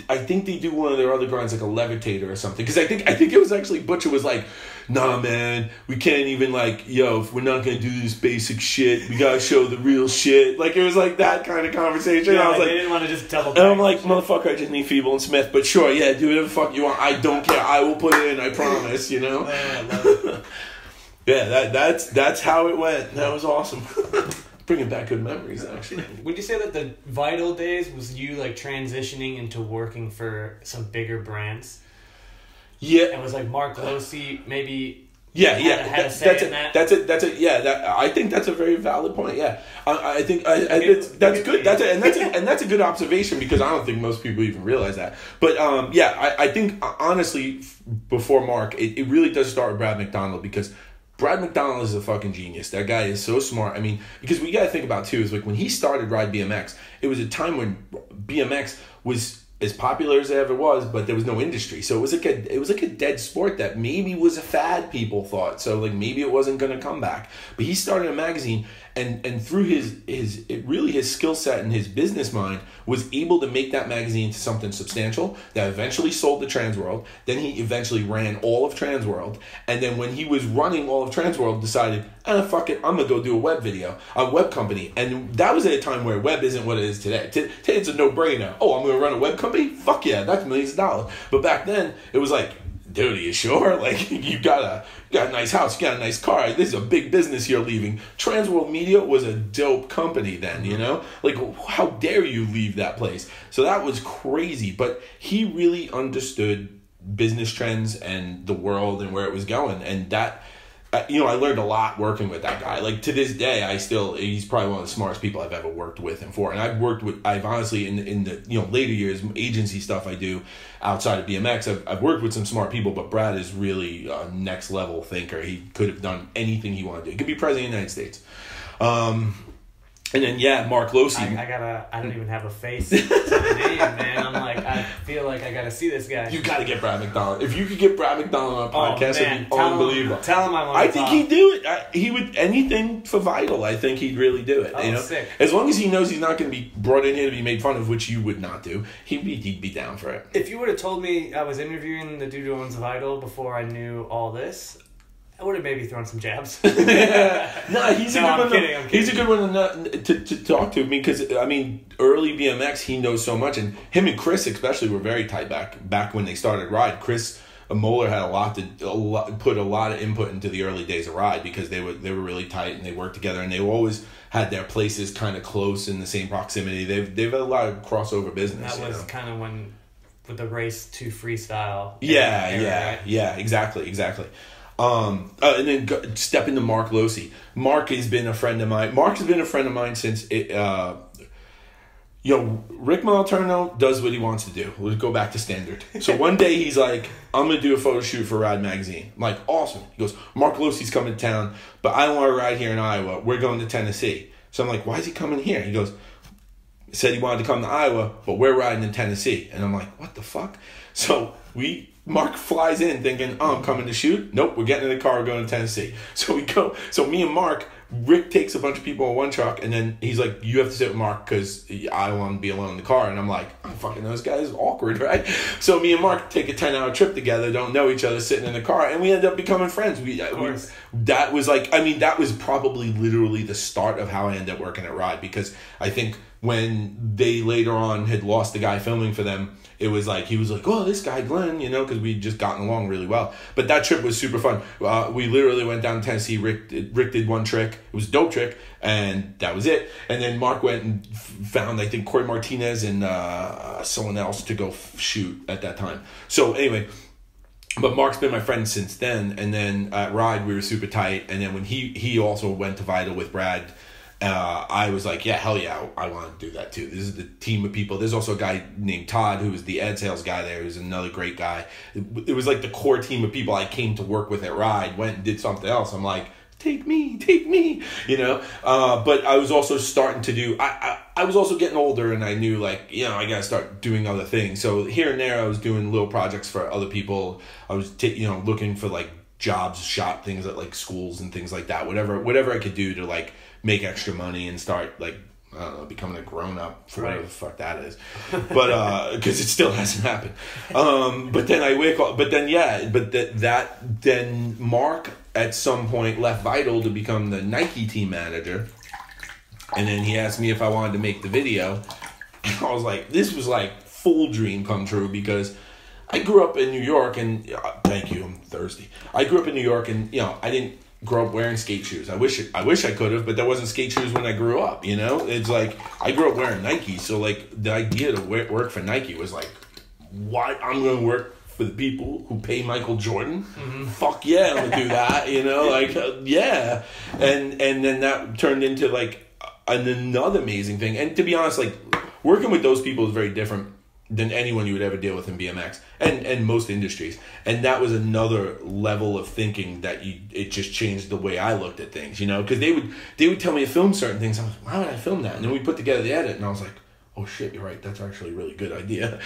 do one of their other grinds, like a levitator or something. Because I think it was actually Butcher was like, nah, man, we can't even, like, if we're not going to do this basic shit, we got to show the real shit. Like, it was like that kind of conversation. Yeah, I was like, they didn't want to just double back. And I'm like, motherfucker, I just need Feeble and Smith. But sure, yeah, do whatever the fuck you want. I don't care. I will put it in, I promise, Man, I love it. Yeah, that's how it went. That was awesome. Bringing back good memories, actually. Would you say that the Vital days was you, like, transitioning into working for some bigger brands? Yeah. And was, like, Mark Losey maybe had a say in that? That's it. Yeah, I think that's a very valid point. Yeah, I think that's good. That's a good observation, because I don't think most people even realize that. But I think honestly, before Mark, it really does start with Brad McDonald, because Brad McDonald is a fucking genius. That guy is so smart. I mean, because we got to think about, too, is like when he started Ride BMX, it was a time when BMX was as popular as it ever was, but there was no industry. So it was like a dead sport that maybe was a fad, people thought. So, like, maybe it wasn't going to come back. But he started a magazine, and through his skill set and his business mind, was able to make that magazine into something substantial that eventually sold to Transworld. Then he eventually ran all of Transworld. And then when he was running all of Transworld, decided, fuck it, I'm going to go do a web company. And that was at a time where web isn't what it is today. Today it's a no-brainer. Oh, I'm going to run a web company? Fuck yeah, that's millions of dollars. But back then, it was like, dude, are you sure? Like, you got a nice house, you got a nice car. This is a big business you're leaving. Transworld Media was a dope company then, Like, how dare you leave that place? So that was crazy. But he really understood business trends and the world and where it was going. And that, I learned a lot working with that guy. Like, to this day, he's probably one of the smartest people I've ever worked with and for. And I've honestly, in the later years, agency stuff I do outside of BMX, I've worked with some smart people, but Brad is really a next level thinker. He could have done anything he wanted to do. He could be president of the United States. And then, Mark Losey. I don't even have a face to the name, man. I'm like, I feel like I gotta see this guy. You gotta get Brad McDonald. If you could get Brad McDonald on a podcast, it'd be unbelievable. Tell him I want to I think he'd do it. He would, anything for Vital, I think he'd really do it. Oh, sick. As long as he knows he's not going to be brought in here to be made fun of, which you would not do, he'd be down for it. If you would have told me I was interviewing the dude who owns Vital before I knew all this, I would have maybe thrown some jabs. He's a good one. Kidding. He's a good one to talk to. Because early BMX, he knows so much, and him and Chris especially were very tight back when they started Ride. Chris Moeller had put a lot of input into the early days of Ride, because they were really tight and they worked together, and they always had their places kind of close in the same proximity. They've had a lot of crossover business. That was kind of when with the race to freestyle. Yeah, exactly. And then step into Mark Losey. Mark has been a friend of mine. Mark has been a friend of mine since Rick Malterno does what he wants to do. We'll go back to standard. So one day he's like, I'm going to do a photo shoot for Ride Magazine. I'm like, awesome. He goes, Mark Losey's coming to town, but I don't want to ride here in Iowa. We're going to Tennessee. So I'm like, why is he coming here? He goes, said he wanted to come to Iowa, but we're riding in Tennessee. And I'm like, what the fuck? So Mark flies in thinking, oh, I'm coming to shoot. Nope, we're getting in the car, we're going to Tennessee. So we go. So me and Mark, Rick takes a bunch of people on one truck, and then he's like, you have to sit with Mark because I don't want to be alone in the car. And I'm like, I fucking know this guy is awkward, right? So me and Mark take a 10-hour trip together, don't know each other, sitting in the car, and we end up becoming friends. That was like, I mean, that was probably literally the start of how I ended up working at Ride, because I think when they later on had lost the guy filming for them, it was like, he was like, oh, this guy Glenn, you know, because we'd just gotten along really well. But that trip was super fun. We literally went down to Tennessee. Rick did one trick. It was a dope trick, and that was it. And then Mark went and found, I think, Corey Martinez and someone else to go shoot at that time. So anyway, but Mark's been my friend since then. And then at Ride, we were super tight. And then when he also went to Vital with Brad, I was like, yeah, hell yeah, I want to do that too. This is the team of people. There's also a guy named Todd who was the ad sales guy there, who's another great guy. It was like the core team of people I came to work with at Ride, went and did something else. I'm like, take me, you know? But I was also starting to do, I was also getting older, and I knew, like, you know, I got to start doing other things. So here and there I was doing little projects for other people. I was, looking for like jobs, shop things at like schools and things like that. Whatever I could do to like make extra money and start like, I don't know, becoming a grown up for whatever the fuck that is. But because it still hasn't happened. But then Mark at some point left Vital to become the Nike team manager. And then he asked me if I wanted to make the video. And I was like, this was like full dream come true, because I grew up in New York, and thank you, I'm thirsty. I grew up in New York, and I didn't grow up wearing skate shoes. I wish I could have, but there wasn't skate shoes when I grew up. It's like I grew up wearing Nike, so like the idea to work for Nike was like, what? I'm gonna work for the people who pay Michael Jordan? Mm-hmm. Fuck yeah, I'm gonna do that. Yeah. And then that turned into like another amazing thing. And to be honest, like working with those people is very different than anyone you would ever deal with in BMX and most industries. And that was another level of thinking that it just changed the way I looked at things, because they would tell me to film certain things. I was like, why would I film that? And then we put together the edit, and I was like, oh shit, you're right, that's actually a really good idea.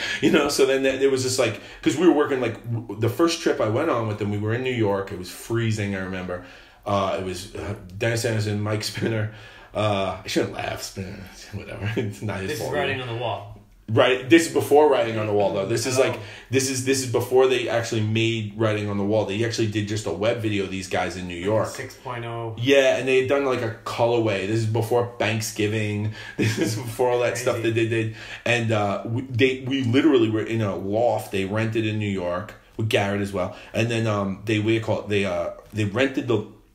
So then there was just like, because we were working, like the first trip I went on with them, we were in New York, it was freezing, I remember. It was Dennis Anderson, Mike Spinner. I shouldn't laugh, Spinner, whatever. It's not his fault. This is writing on the wall. Right, this is before Writing on the Wall though. This is before they actually made Writing on the Wall. They actually did just a web video, these guys in New York. 6.0. Yeah, and they had done like a colorway. This is before Thanksgiving. This is before all that stuff that they did. And we literally were in a loft they rented in New York with Garrett as well. And then they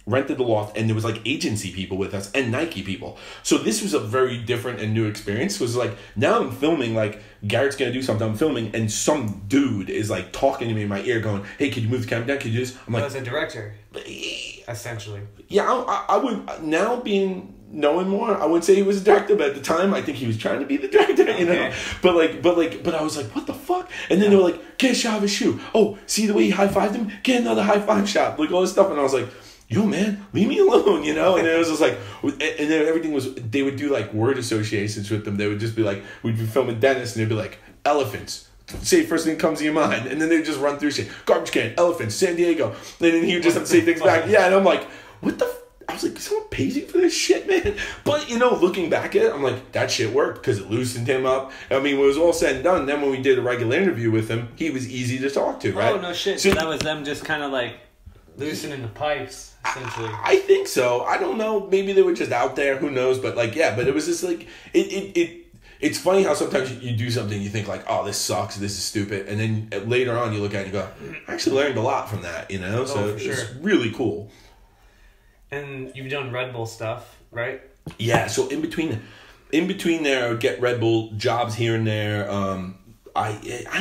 rented the loft, and there was like agency people with us and Nike people. So this was a very different and new experience. It was like, now I'm filming, like Garrett's gonna do something, I'm filming, and some dude is like talking to me in my ear going, hey, could you move the camera down, could you do this? I'm like, as a director, essentially. Yeah, I would, now knowing more, I wouldn't say he was a director, but at the time I think he was trying to be the director, Okay. But I was like, what the fuck? And then they were like, get a shot of his shoe. Oh, see the way he high-fived him? Get another high-five shot. Like all this stuff. And I was like, yo, man, leave me alone, And then it was just like, and then everything was, they would do like word associations with them. They would just be like, we'd be filming Dennis, and they'd be like, elephants. Say first thing that comes to your mind. And then they'd just run through shit. Garbage can, elephants, San Diego. And then he would just have to say things back. Yeah, and I'm like, what the I was like, someone pays you for this shit, man? But, looking back at it, I'm like, that shit worked because it loosened him up. I mean, when it was all said and done, then when we did a regular interview with him, he was easy to talk to, right? Oh, no shit. So that was them just kind of like loosening the pipes, essentially. I think so. I don't know. Maybe they were just out there. Who knows? But, like, yeah. But it was just, like, it's funny how sometimes you do something, you think, like, oh, this sucks. This is stupid. And then later on, you look at it and you go, I actually learned a lot from that, So it's really cool. And you've done Red Bull stuff, right? Yeah. So in between there, I would get Red Bull jobs here and there. I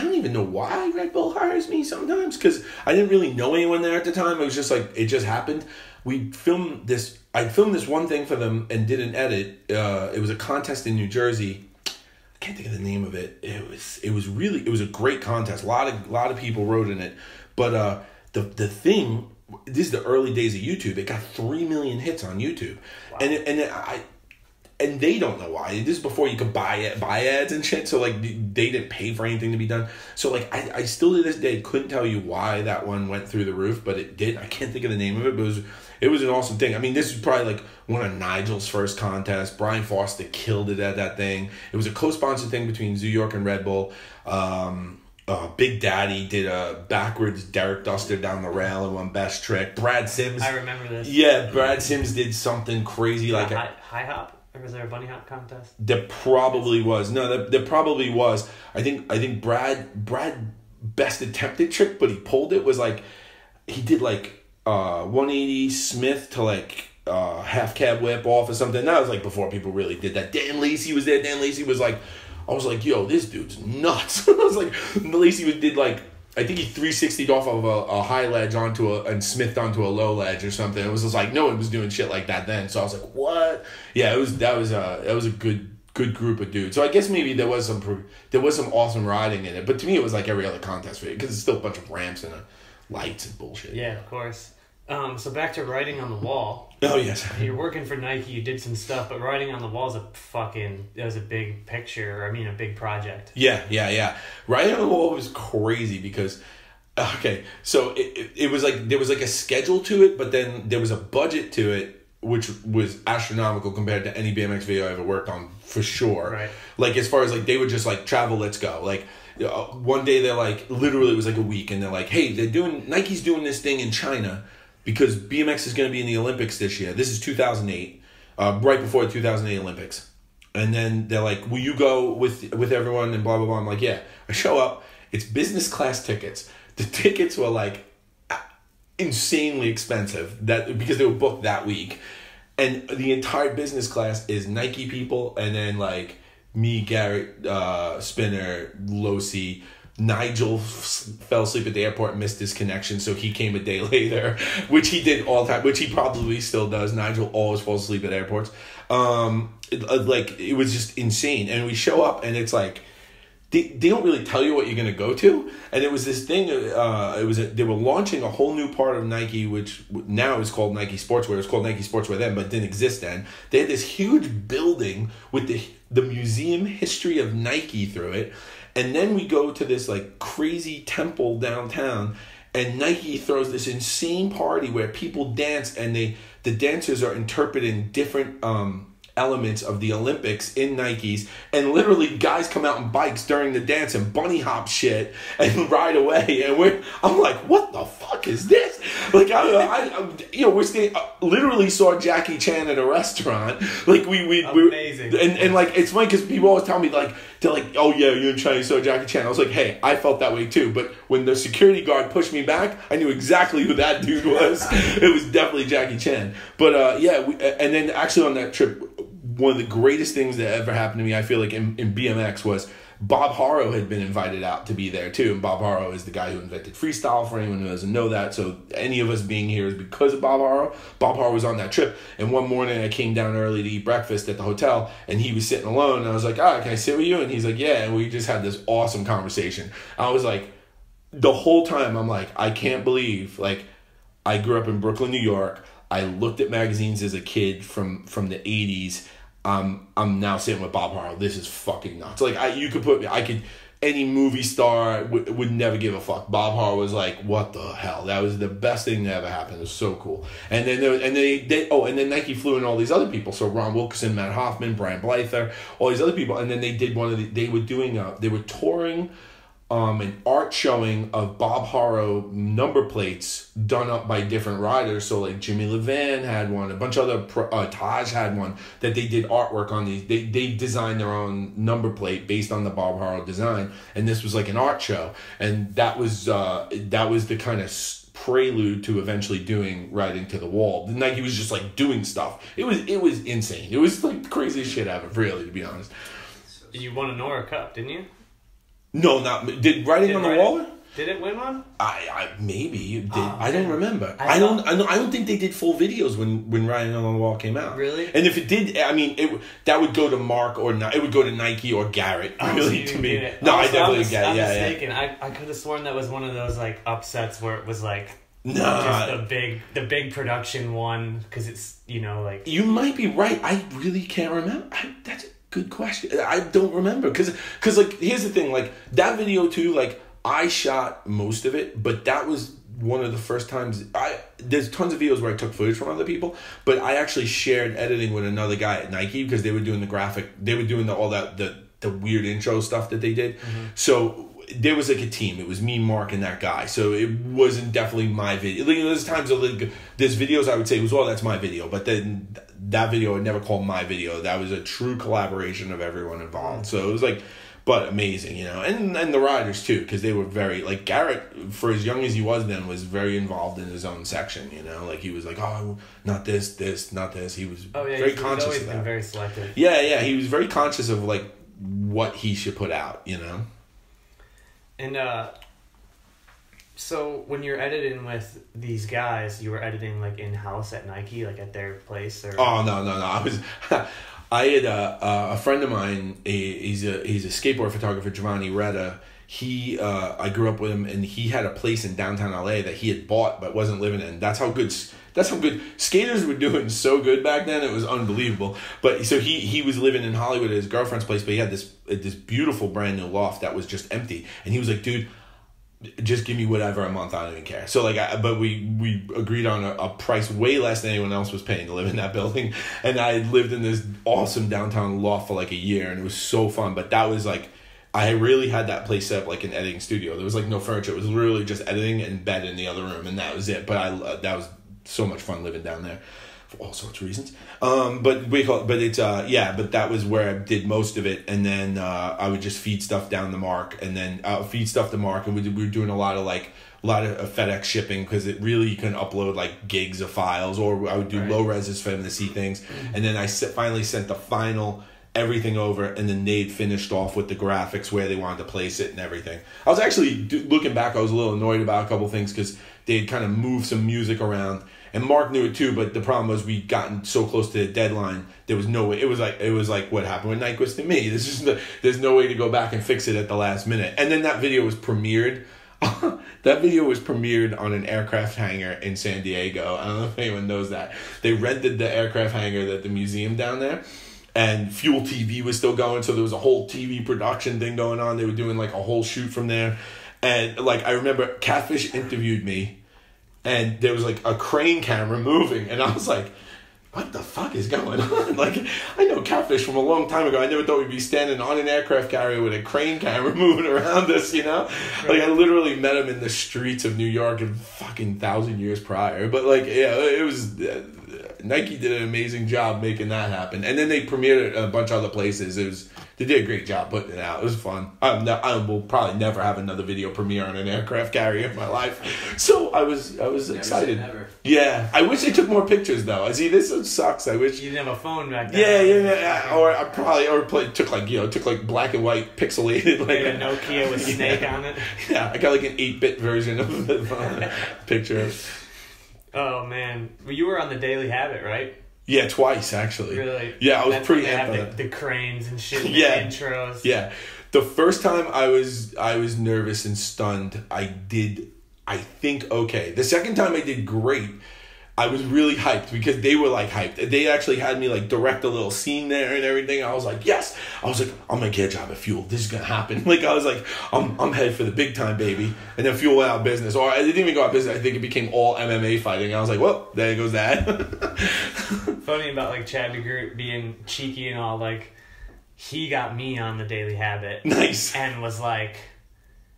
don't even know why Red Bull hires me sometimes, because I didn't really know anyone there at the time. It was just like, it just happened. I filmed this one thing for them and did an edit. It was a contest in New Jersey. I can't think of the name of it. It was a great contest. A lot of people wrote in it. But the thing, this is the early days of YouTube. It got 3 million hits on YouTube. Wow. And and they don't know why. This is before you could buy ads and shit. So like they didn't pay for anything to be done. So like I still to this day couldn't tell you why that one went through the roof, but it did. I can't think of the name of it, but it was an awesome thing. I mean, this was probably like one of Nigel's first contests. Brian Foster killed it at that thing. It was a co-sponsored thing between Zoo York and Red Bull. Big Daddy did a backwards Derek Duster down the rail and won best trick. Brad Sims. I remember this. Yeah, Brad Sims did something crazy like a high hop. Or was there a bunny hop contest? There probably was. No, there probably was. I think Brad best attempted trick, but he pulled it. Was like he did like 180 Smith to like half cab whip off or something. That was like before people really did that. Dan Lacey was there. Dan Lacey was like, I was like, yo, this dude's nuts. I was like, Lacey did like, I think he 360'd off of a high ledge and smithed onto a low ledge or something. It was just like no one was doing shit like that then. So I was like, what? Yeah, that was a good group of dudes. So I guess maybe there was some awesome riding in it. But to me, it was like every other contest because it's still a bunch of ramps and lights and bullshit. Yeah, of course. So back to writing on the wall. Oh yes. You're working for Nike. You did some stuff, but writing on the wall is a big picture. I mean, a big project. Yeah. Writing on the wall was crazy because, okay, so it was like there was like a schedule to it, but then there was a budget to it, which was astronomical compared to any BMX video I ever worked on for sure. Right. Like as far as like they were just like travel, let's go. Like one day they're like literally it was like a week, and they're like, hey, Nike's doing this thing in China. Because BMX is going to be in the Olympics this year. This is 2008, right before the 2008 Olympics. And then they're like, will you go with everyone and blah, blah, blah. I'm like, yeah. I show up. It's business class tickets. The tickets were like insanely expensive because they were booked that week. And the entire business class is Nike people. And then like me, Garrett, Spinner, Losi, Nigel fell asleep at the airport and missed his connection, so he came a day later, which he did all the time, which he probably still does. Nigel always falls asleep at airports. It was just insane. And we show up, and it's like, they don't really tell you what you're going to go to. And it was this thing, they were launching a whole new part of Nike, which now is called Nike Sportswear. It was called Nike Sportswear then, but it didn't exist then. They had this huge building with the museum history of Nike through it. And then we go to this like crazy temple downtown, and Nike throws this insane party where people dance, and the dancers are interpreting different elements of the Olympics in Nikes, and literally guys come out on bikes during the dance and bunny hop shit and ride away, and I'm like, what the fuck is this? Like we're staying, literally saw Jackie Chan at a restaurant. Like we amazing. And like it's funny because people always tell me like they're like, oh yeah, you're in China, you saw Jackie Chan. I was like, hey, I felt that way too, but when the security guard pushed me back, I knew exactly who that dude was. It was definitely Jackie Chan. But and then actually on that trip, one of the greatest things that ever happened to me, I feel like, in BMX was Bob Haro had been invited out to be there too. And Bob Haro is the guy who invented freestyle, for anyone who doesn't know that. So any of us being here is because of Bob Haro. Bob Haro was on that trip. And one morning I came down early to eat breakfast at the hotel, and he was sitting alone. And I was like, can I sit with you? And he's like, yeah. And we just had this awesome conversation. I was like, the whole time I'm like, I can't believe, like, I grew up in Brooklyn, New York. I looked at magazines as a kid from the 80s. I'm now sitting with Bob Haro. This is fucking nuts. Like any movie star would never give a fuck. Bob Haro was like, what the hell? That was the best thing that ever happened. It was so cool. And then then Nike flew in all these other people. So Ron Wilkerson, Matt Hoffman, Brian Blyther, all these other people. And then they did they were touring an art showing of Bob Haro number plates done up by different riders. So like Jimmy Levan had one, a bunch of other, Taj had one that they did artwork on these. They designed their own number plate based on the Bob Haro design. And this was like an art show. And that was the kind of prelude to eventually doing Riding to the Wall. Nike was just like doing stuff. It was insane. It was like the craziest shit ever, really, to be honest. You won a Nora Cup, didn't you? No, did Riding on the Wall? Did it win one? I maybe did. I don't remember. I don't think they did full videos when Riding on the Wall came out. Really? And if it did, I mean, that would go to Mark it would go to Nike or Garrett. Really, to me. No, I definitely get it. I'm mistaken. I could have sworn that was one of those like upsets where it was like Nah. Just the big production one, because it's, you know, like... You might be right. I really can't remember. That's a good question. I don't remember. Because, like, here's the thing. Like, that video, too, like, I shot most of it, but that was one of the first times... There's tons of videos where I took footage from other people, but I actually shared editing with another guy at Nike because they were doing the graphic... They were doing all that... The weird intro stuff that they did. Mm-hmm. So... There was like a team. It was me, Mark, and that guy. So it wasn't definitely my video. Like, there's times there's videos I would say was, well, that's my video. But then that video I never called my video. That was a true collaboration of everyone involved. So it was like, but amazing, you know. And the riders too, because they were very, like, Garrett, for as young as he was then, was very involved in his own section, you know. Like, he was like, oh, not this, not this. He was very conscious of that. He's been very selective. Yeah, he was very conscious of, like, what he should put out, you know. And so when you're editing with these guys, you were editing like in-house at Nike, like at their place? Or? Oh, no. I had a friend of mine, he's a skateboard photographer, Giovanni Retta. I grew up with him, and he had a place in downtown LA that he had bought but wasn't living in. That's how good skaters were doing so good back then. It was unbelievable. But so he was living in Hollywood at his girlfriend's place, but he had this beautiful brand new loft that was just empty. And he was like, dude, just give me whatever a month. I don't even care. So like, but we agreed on a price way less than anyone else was paying to live in that building. And I lived in this awesome downtown loft for like a year, and it was so fun. But that was like, I really had that place set up like an editing studio. There was like no furniture. It was literally just editing and bed in the other room, and that was it. But that was so much fun living down there for all sorts of reasons. But that was where I did most of it. And then I would just feed stuff down to Mark, and then feed stuff to Mark. And we were doing a lot of FedEx shipping, because it really, you can upload like gigs of files, or I would do low reses for him to see things. And then I finally sent the final everything over, and then they'd finished off with the graphics where they wanted to place it and everything. I was actually, looking back, I was a little annoyed about a couple of things because they'd kind of moved some music around, and Mark knew it too, but the problem was we'd gotten so close to the deadline, there was no way. It was like what happened with Nyquist to me. There's no way to go back and fix it at the last minute. And then that video was premiered. That video was premiered on an aircraft hangar in San Diego. I don't know if anyone knows that. They rented the aircraft hangar at the museum down there. And Fuel TV was still going, so there was a whole TV production thing going on. They were doing like a whole shoot from there. And like, I remember Catfish interviewed me, and there was like a crane camera moving, and I was like, what the fuck is going on? Like, I know Catfish from a long time ago. I never thought we'd be standing on an aircraft carrier with a crane camera moving around us, you know? Like, I literally met him in the streets of New York in fucking 1,000 years prior. But like, yeah, it was... Nike did an amazing job making that happen, and then they premiered it at a bunch of other places. They did a great job putting it out. It was fun. I will probably never have another video premiere on an aircraft carrier in my life. So I was excited. Never. Yeah, I wish they took more pictures though. See, this sucks. I wish you didn't have a phone back then. Yeah. Or I probably took black and white pixelated like a Nokia with Snake on it. Yeah, I got like an 8-bit version of the picture. Oh man, you were on the Daily Habit, right? Yeah, twice actually. Really? Yeah, I was pretty amped on the cranes and shit. And yeah, the intros. Yeah, the first time I was nervous and stunned. I think okay. The second time I did great. I was really hyped because they were like hyped. They actually had me like direct a little scene there and everything. I was like, yes. I was like, I'm gonna get a job at Fuel. This is gonna happen. Like I was like, I'm headed for the big time, baby. And then Fuel went out of business, or it didn't even go out of business. I think it became all MMA fighting. I was like, well, there goes that. Funny about like Chad DeGroot being cheeky and all. Like he got me on the Daily Habit. Nice. And was like,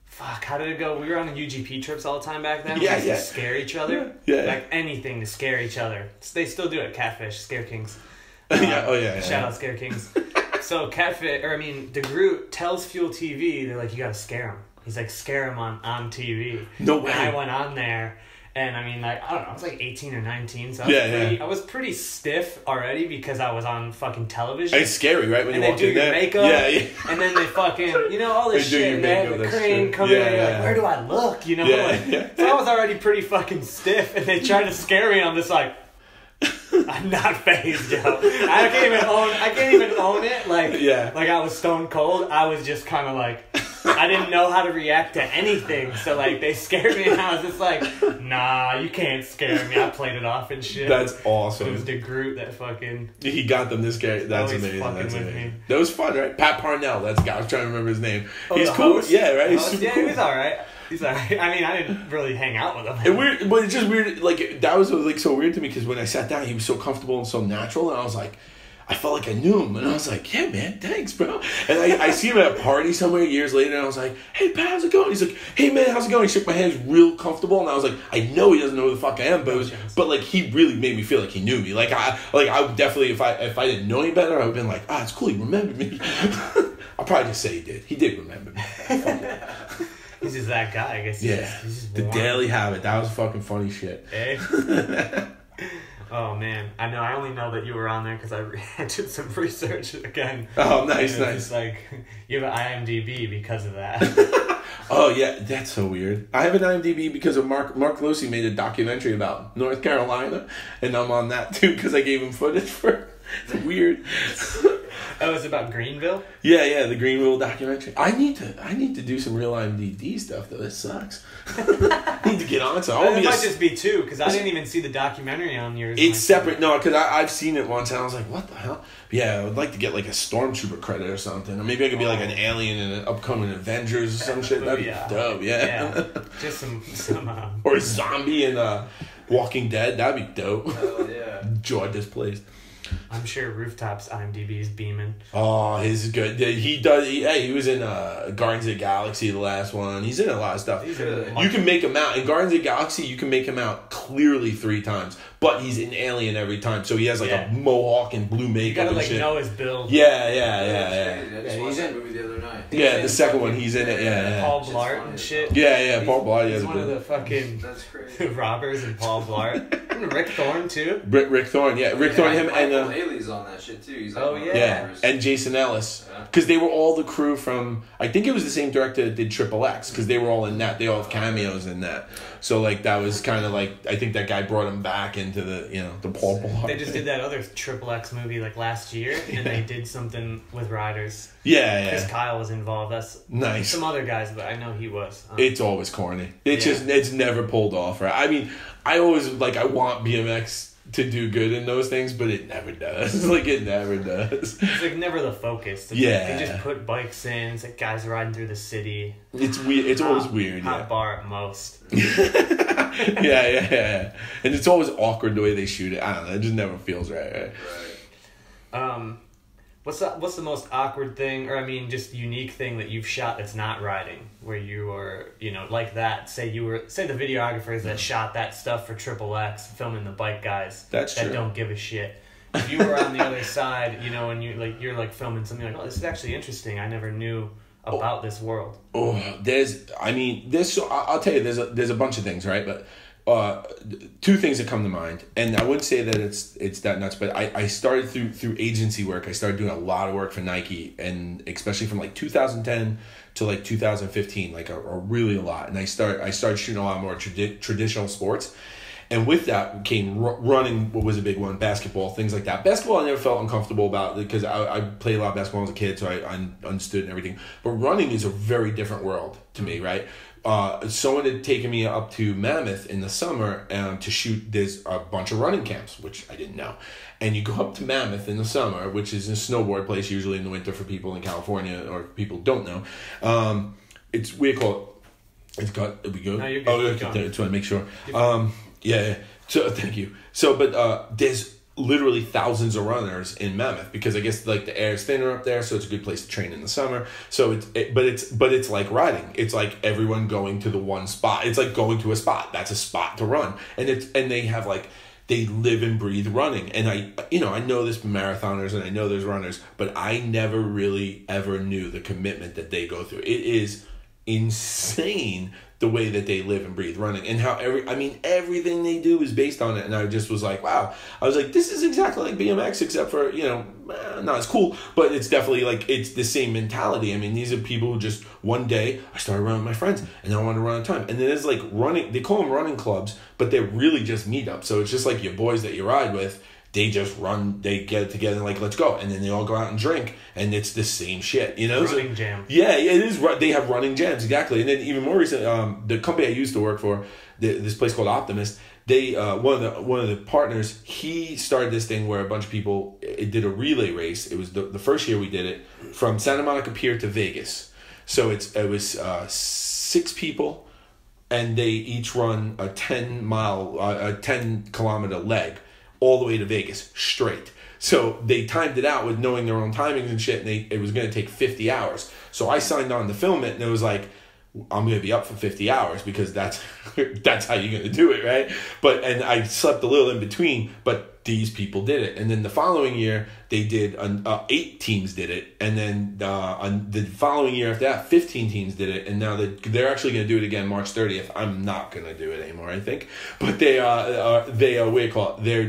fuck, how did it go? We were on the UGP trips all the time back then. Yeah, we used to scare each other. Yeah. Like anything to scare each other. They still do it. Catfish, Scare Kings. Shout out Scare Kings. So DeGroot tells Fuel TV, they're like, you gotta scare him. He's like, scare him on TV. No way. And I went on there. And I mean, like, I don't know, I was like 18 or 19, so I was pretty stiff already because I was on fucking television. It's scary, right? When you walk in there. And they do your makeup, and then they fucking, all this shit, and they have the crane coming in, like, where do I look, So I was already pretty fucking stiff, and they tried to scare me, and I'm just like, I'm not phased, yo. I can't even own it, like I was stone cold, I was just kind of like... I didn't know how to react to anything. So, like, they scared me, and I was just like, nah, you can't scare me. I played it off and shit. That's awesome. It was the Groot that fucking... He got them this guy. That's amazing. That's amazing. That was fun, right? Pat Parnell, that's the guy. I was trying to remember his name. He's cool. Host? Yeah, right? He's super cool. He was alright. He's alright. I mean, I didn't really hang out with him. But it's just weird. Like, that was like so weird to me because when I sat down, he was so comfortable and so natural, and I was like, I felt like I knew him, and I was like, yeah, man, thanks, bro. And I see him at a party somewhere years later, and I was like, hey, Pat, how's it going? He's like, hey, man, how's it going? He shook my hand, he was real comfortable, and I was like, I know he doesn't know who the fuck I am, but like, he really made me feel like he knew me. Like, I would definitely, if I didn't know any better, I would have been like, it's cool, he remembered me. I'll probably just say he did. He did remember me. He's just that guy, I guess. He's just the Daily Habit. That was fucking funny shit. Hey. Oh, man. I know. I only know that you were on there because I did some research again. Oh, nice. It's like, you have an IMDb because of that. Oh, yeah. That's so weird. I have an IMDb because of Mark Losey made a documentary about North Carolina, and I'm on that, too, because I gave him footage for... It's weird. Oh, it's about Greenville? Yeah, the Greenville documentary. I need to do some real IMDb stuff, though. This sucks. I need to get on so it might just be two, because I didn't even see the documentary on yours. It's separate. No, because I've seen it once, and I was like, what the hell? Yeah, I would like to get like a Stormtrooper credit or something. Or maybe I could be like an alien in an upcoming Avengers or some shit. That'd be dope, yeah. Just some or a zombie in Walking Dead. That'd be dope. Oh, yeah. Jaw displaced. I'm sure Rooftop's IMDb is beaming. Oh, his is good. He does. He was in Guardians of the Galaxy, the last one. He's in a lot of stuff. You can make him out in Guardians of the Galaxy. You can make him out clearly 3 times, but he's an alien every time. So he has like a mohawk and blue makeup. You gotta and shit. Know his build. Yeah. I just watched that movie the other night. Yeah, the second one he's in it. Yeah. Paul Blart and shit. Yeah. Paul Blart. He's one of the fucking that's crazy. robbers and Paul Blart. And Rick Thorne too. Rick Thorne. Yeah, Rick Thorne. Him and. Haley's on that shit too. He's like and Jason Ellis, because they were all the crew from. I think it was the same director that did Triple X, because they were all in that. They all have cameos in that. So like that was kind of like I think that guy brought him back into the the Paul Blart. They just did that other Triple X movie like last year, and they did something with Riders. Yeah. Because Kyle was involved. That's nice. Some other guys, but I know he was. It's always corny. It's never pulled off. Right? I mean, I always I want BMX to do good in those things, but it never does. It never does. It's never the focus. They just put bikes in. It's like guys riding through the city. It's weird. It's always weird. Hot bar at most. Yeah. And it's always awkward the way they shoot it. I don't know. It just never feels right. What's the most awkward thing, or I mean, just unique thing that you've shot that's not riding, where you were, like that? Say the videographers that shot that stuff for Triple X, filming the bike guys that don't give a shit. If you were on the other side, and you're filming something this is actually interesting. I never knew about this world. Oh, I'll tell you, there's a bunch of things, right? But 2 things that come to mind, and I wouldn't say that it's that nuts, but I started through agency work. I started doing a lot of work for Nike, and especially from 2010 to 2015, a lot. And I started shooting a lot more traditional sports, and with that came running. What was a big one? Basketball, things like that. Basketball, I never felt uncomfortable about because I played a lot of basketball as a kid, so I understood and everything. But running is a very different world to me, right? Someone had taken me up to Mammoth in the summer to shoot. There's a bunch of running camps, which I didn't know. And you go up to Mammoth in the summer, which is a snowboard place, usually in the winter for people in California or people who don't know. It's we call it. It's got. We go. No, you're good. I just want to make sure. Yeah. So thank you. So, but there's literally thousands of runners in Mammoth because I guess the air is thinner up there, so it's a good place to train in the summer. So it's like riding. It's like everyone going to the one spot. It's like going to a spot. That's a spot to run, and they have they live and breathe running. And I know there's marathoners and I know there's runners, but I never really ever knew the commitment that they go through. It is insane the way that they live and breathe running, and how everything they do is based on it. And I just was like, wow. I was like, this is exactly like BMX, except for not as cool, but it's definitely it's the same mentality. I mean, these are people who just one day I started running with my friends and I wanted to run on time, and then it's running. They call them running clubs, but they're really just meetups. So it's just your boys that you ride with they just run, they get it together and like, let's go. And then they all go out and drink, and it's the same shit, you know? Running jam. Yeah, it is. They have running jams, exactly. And then even more recently, the company I used to work for, this place called Optimist, they one of the partners, he started this thing where a bunch of people, it did a relay race. It was the first year we did it, from Santa Monica Pier to Vegas. So it was 6 people, and they each run a 10-kilometer leg all the way to Vegas straight. So they timed it out with knowing their own timings and shit, and it was going to take 50 hours. So I signed on to film it, and it was like, I'm going to be up for 50 hours because that's how you're going to do it, right? And I slept a little in between, but these people did it. And then the following year, they did, 8 teams did it. And then the following year after that, 15 teams did it. And now they're actually going to do it again March 30th. I'm not going to do it anymore, I think. But they're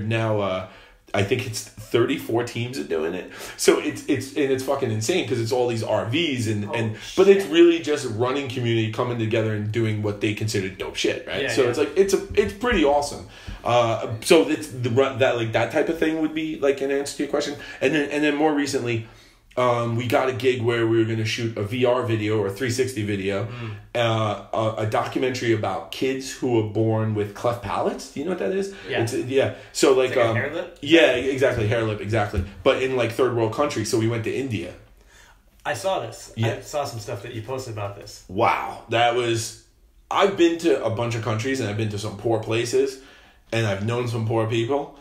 now... I think it's 34 teams are doing it. So it's fucking insane because it's all these RVs but it's really just a running community coming together and doing what they consider dope shit, right? So it's like it's pretty awesome. So it's that type of thing would be like an answer to your question. And then more recently, we got a gig where we were going to shoot a VR video or a 360 video, a documentary about kids who were born with cleft palates. Do you know what that is? Yeah. So like a hair lip? Yeah, exactly, hair lip, exactly. But in like third world countries, so we went to India. I saw this. Yeah. I saw some stuff that you posted about this. Wow, I've been to a bunch of countries and I've been to some poor places, and I've known some poor people.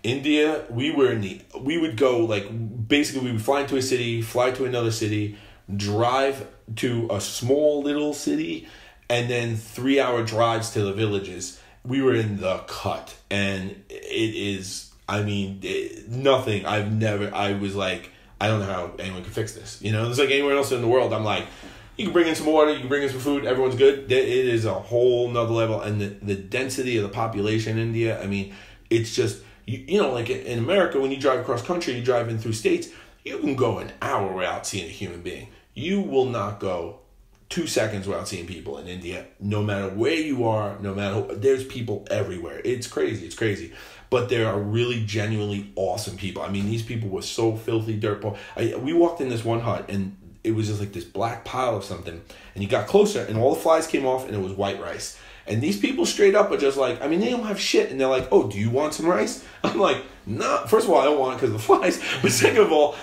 India, we would go, like, basically we would fly into a city, fly to another city, drive to a small little city, and then 3-hour drives to the villages. We were in the cut, and it is, I mean, nothing. I was like, I don't know how anyone could fix this. You know, it's like anywhere else in the world. I'm like, you can bring in some water, you can bring in some food, everyone's good. It is a whole nother level. And the density of the population in India, I mean, it's just, you know, like in America, when you drive across country, you drive in through states, you can go an hour without seeing a human being. You will not go 2 seconds without seeing people in India, no matter where you are, there's people everywhere. It's crazy. But there are really genuinely awesome people. I mean, these people were so filthy dirt poor. We walked in this one hut, and it was just like this black pile of something, and you got closer, and all the flies came off, and it was white rice. And these people straight up are just like, I mean, they don't have shit. And they're like, oh, do you want some rice? I'm like, no. First of all, I don't want it because of the flies. But second of all,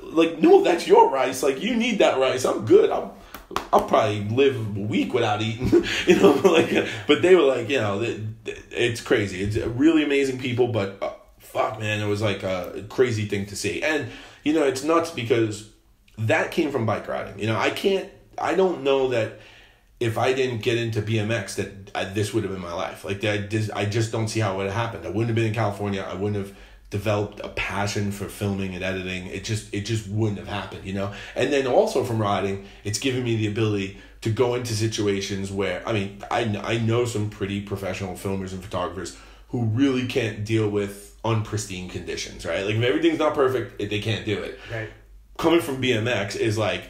like, no, that's your rice. Like, you need that rice. I'm good. I'll probably live a week without eating. You know, like, but they were like, you know, it's crazy. It's really amazing people. But fuck, man, it was like a crazy thing to see. And, you know, it's nuts because that came from bike riding. You know, I don't know that if I didn't get into BMX, this would have been my life. Like, I just don't see how it would have happened. I wouldn't have been in California. I wouldn't have developed a passion for filming and editing. It just wouldn't have happened, you know? And then also from riding, it's given me the ability to go into situations where, I mean, I know some pretty professional filmers and photographers who really can't deal with unpristine conditions, right? Like, if everything's not perfect, they can't do it. Right. Coming from BMX is like,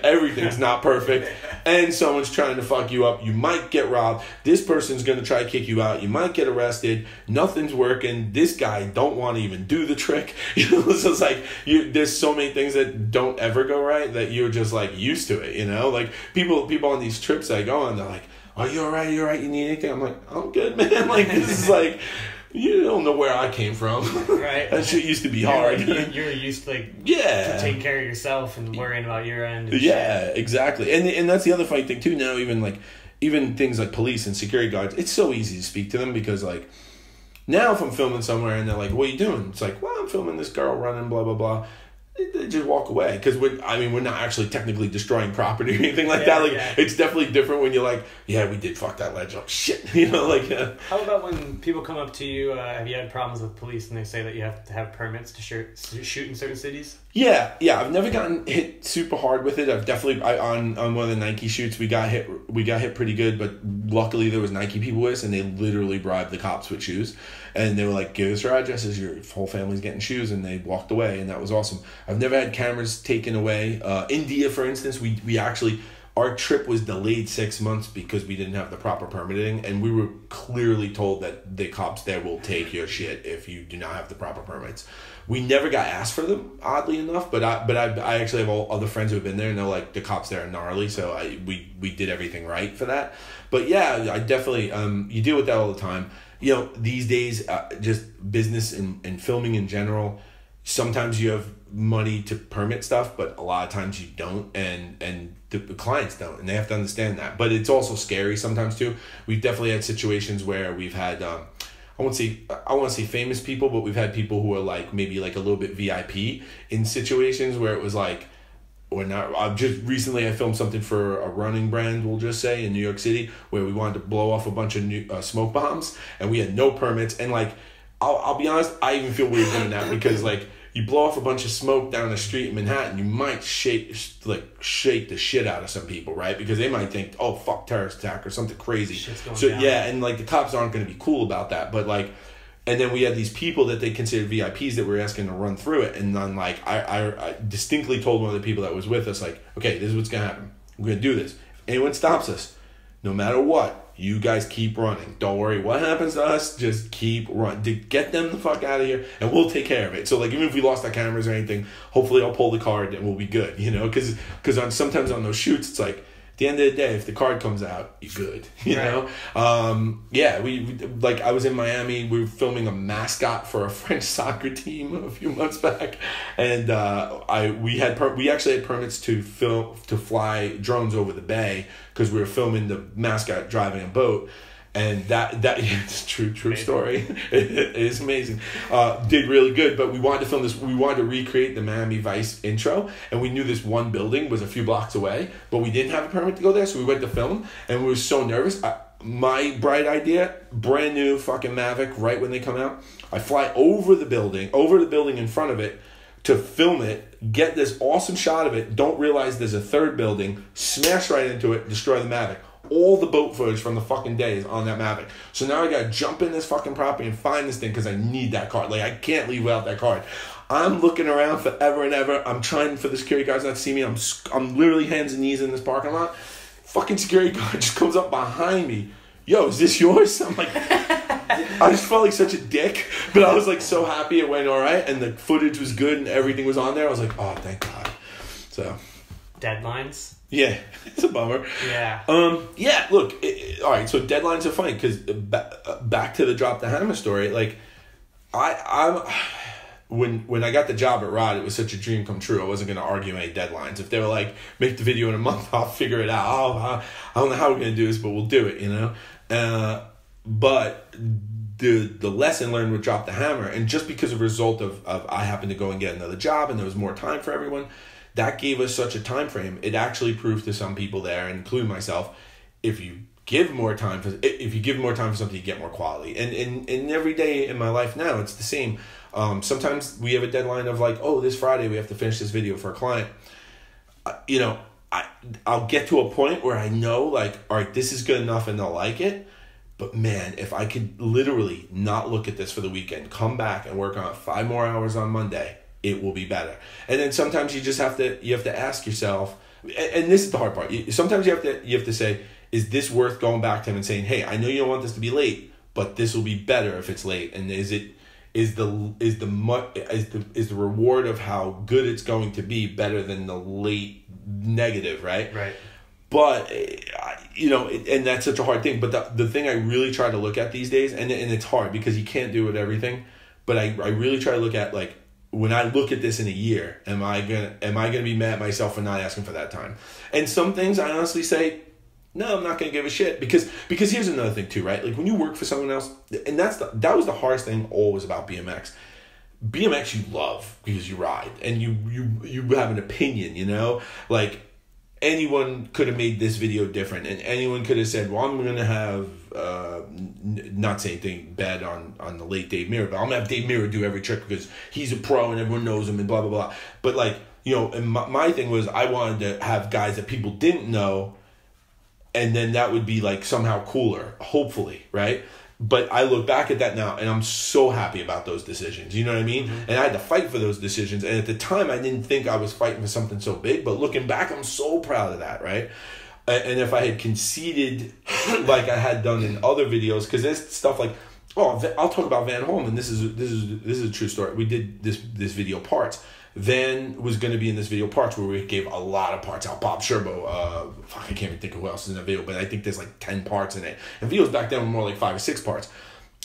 everything's not perfect, and someone's trying to fuck you up. You might get robbed. This person's going to try to kick you out. You might get arrested. Nothing's working. This guy don't want to even do the trick. You know, so it's like, there's so many things that don't ever go right that you're just like used to it, you know? Like, people on these trips I go on, they're like, are you all right? You all right? You need anything? I'm like, I'm good, man. Like, this is like, you don't know where I came from. Right. That shit used to be hard. You're used to, like, to take care of yourself and worrying about your end. Yeah, exactly. And that's the other funny thing too now, even things like police and security guards, it's so easy to speak to them because, like, now if I'm filming somewhere and they're like, what are you doing? It's like, well, I'm filming this girl running, blah, blah, blah. They just walk away because we're not actually technically destroying property or anything like that. Like, it's definitely different when you're like, yeah, we did fuck that ledge up. Shit, you know, like. How about when people come up to you? Have you had problems with police and they say that you have to have permits to shoot in certain cities? Yeah. I've never gotten hit super hard with it. I've definitely on one of the Nike shoots we got hit pretty good, but luckily there was Nike people with us and they literally bribed the cops with shoes, and they were like, give us your addresses, your whole family's getting shoes, and they walked away, and that was awesome. I've never had cameras taken away. India, for instance, we actually, our trip was delayed 6 months because we didn't have the proper permitting, and we were clearly told that the cops there will take your shit if you do not have the proper permits. We never got asked for them, oddly enough, but I actually have all other friends who have been there, and they're like, the cops there are gnarly, so we did everything right for that. But yeah, I definitely, you deal with that all the time. You know, these days, just business and filming in general, sometimes you have money to permit stuff, but a lot of times you don't, and the clients don't, and they have to understand that. But it's also scary sometimes too. We've definitely had situations where we've had, I want to say famous people, but we've had people who are like maybe like a little bit VIP in situations where it was like, or not. I filmed something for a running brand, we'll just say, in New York City, where we wanted to blow off a bunch of new smoke bombs, and we had no permits. And like, I'll be honest, I even feel weird doing that because like, you blow off a bunch of smoke down the street in Manhattan, you might shake the shit out of some people, right? Because they might think, oh, fuck, terrorist attack or something crazy. So down. Yeah, and like the cops aren't going to be cool about that. But like, and then we had these people that they considered VIPs that we were asking to run through it. And then like, I distinctly told one of the people that was with us, like, okay, this is what's going to happen. We're going to do this. If anyone stops us, no matter what, you guys keep running. Don't worry what happens to us. Just keep running. Get them the fuck out of here, and we'll take care of it. So, like, even if we lost our cameras or anything, hopefully I'll pull the card and we'll be good, you know? Because sometimes on those shoots, it's like, at the end of the day, if the card comes out, you're good, you know? Yeah, we like, I was in Miami. We were filming a mascot for a French soccer team a few months back, and we actually had permits to fly drones over the bay because we were filming the mascot driving a boat. And that it's a true story. It is amazing. Did really good, but we wanted to film this. We wanted to recreate the Miami Vice intro, and we knew this one building was a few blocks away, but we didn't have a permit to go there, so we went to film, and we were so nervous. My bright idea, brand new fucking Mavic, right when they come out, I fly over the building in front of it to film it, get this awesome shot of it, don't realize there's a third building, smash right into it, destroy the Mavic. All the boat footage from the fucking day is on that Mavic. So now I gotta jump in this fucking property and find this thing because I need that card. Like, I can't leave without that card. I'm looking around forever and ever. I'm trying for the security guards not to see me. I'm literally hands and knees in this parking lot. Fucking security guard just comes up behind me. Yo, is this yours? I'm like, I just felt like such a dick, but I was like so happy it went all right, and the footage was good and everything was on there. I was like, oh, thank God. So deadlines. Yeah, it's a bummer. Yeah. Yeah, look, all right, so deadlines are funny because back to the Drop the Hammer story, like, when I got the job at Rod, it was such a dream come true. I wasn't going to argue any deadlines. If they were like, make the video in a month, I'll figure it out. I don't know how we're going to do this, but we'll do it, you know? But the lesson learned with Drop the Hammer, and just because of a result of I happened to go and get another job and there was more time for everyone, that gave us such a time frame. It actually proved to some people there, including myself, if you give more time for something, you get more quality. And every day in my life now, it's the same. Sometimes we have a deadline of like, oh, this Friday we have to finish this video for a client. You know, I'll get to a point where I know, like, all right, this is good enough and they'll like it. But man, if I could literally not look at this for the weekend, come back and work on it 5 more hours on Monday, it will be better. And then sometimes you just have to ask yourself, and this is the hard part. Sometimes you have to say, is this worth going back to him and saying, hey, I know you don't want this to be late, but this will be better if it's late. And is the reward of how good it's going to be better than the late negative, right? Right. But you know, and that's such a hard thing. But the thing I really try to look at these days, and it's hard because you can't do it with everything, but I really try to look at, like, when I look at this in a year, am I gonna be mad at myself for not asking for that time? And some things I honestly say, no, I'm not gonna give a shit, because here's another thing too, right? Like, when you work for someone else, and that was the hardest thing always about BMX. BMX you love because you ride and you have an opinion, you know, like. Anyone could have made this video different, and anyone could have said, well, I'm going to have, not saying anything bad on the late Dave Mirra, but I'm going to have Dave Mirra do every trick because he's a pro and everyone knows him and blah, blah, blah. But, like, you know, and my thing was I wanted to have guys that people didn't know, and then that would be, like, somehow cooler, hopefully, right? But I look back at that now, and I'm so happy about those decisions. You know what I mean? Mm-hmm. And I had to fight for those decisions. And at the time, I didn't think I was fighting for something so big. But looking back, I'm so proud of that, right? And if I had conceded like I had done in other videos, because there's stuff like, I'll talk about Van Holman. This is a true story. We did this video parts. Van was going to be in this video parts where we gave a lot of parts out. Bob Sherbo, I can't even think of who else is in the video, but I think there's like 10 parts in it. And videos back then were more like 5 or 6 parts.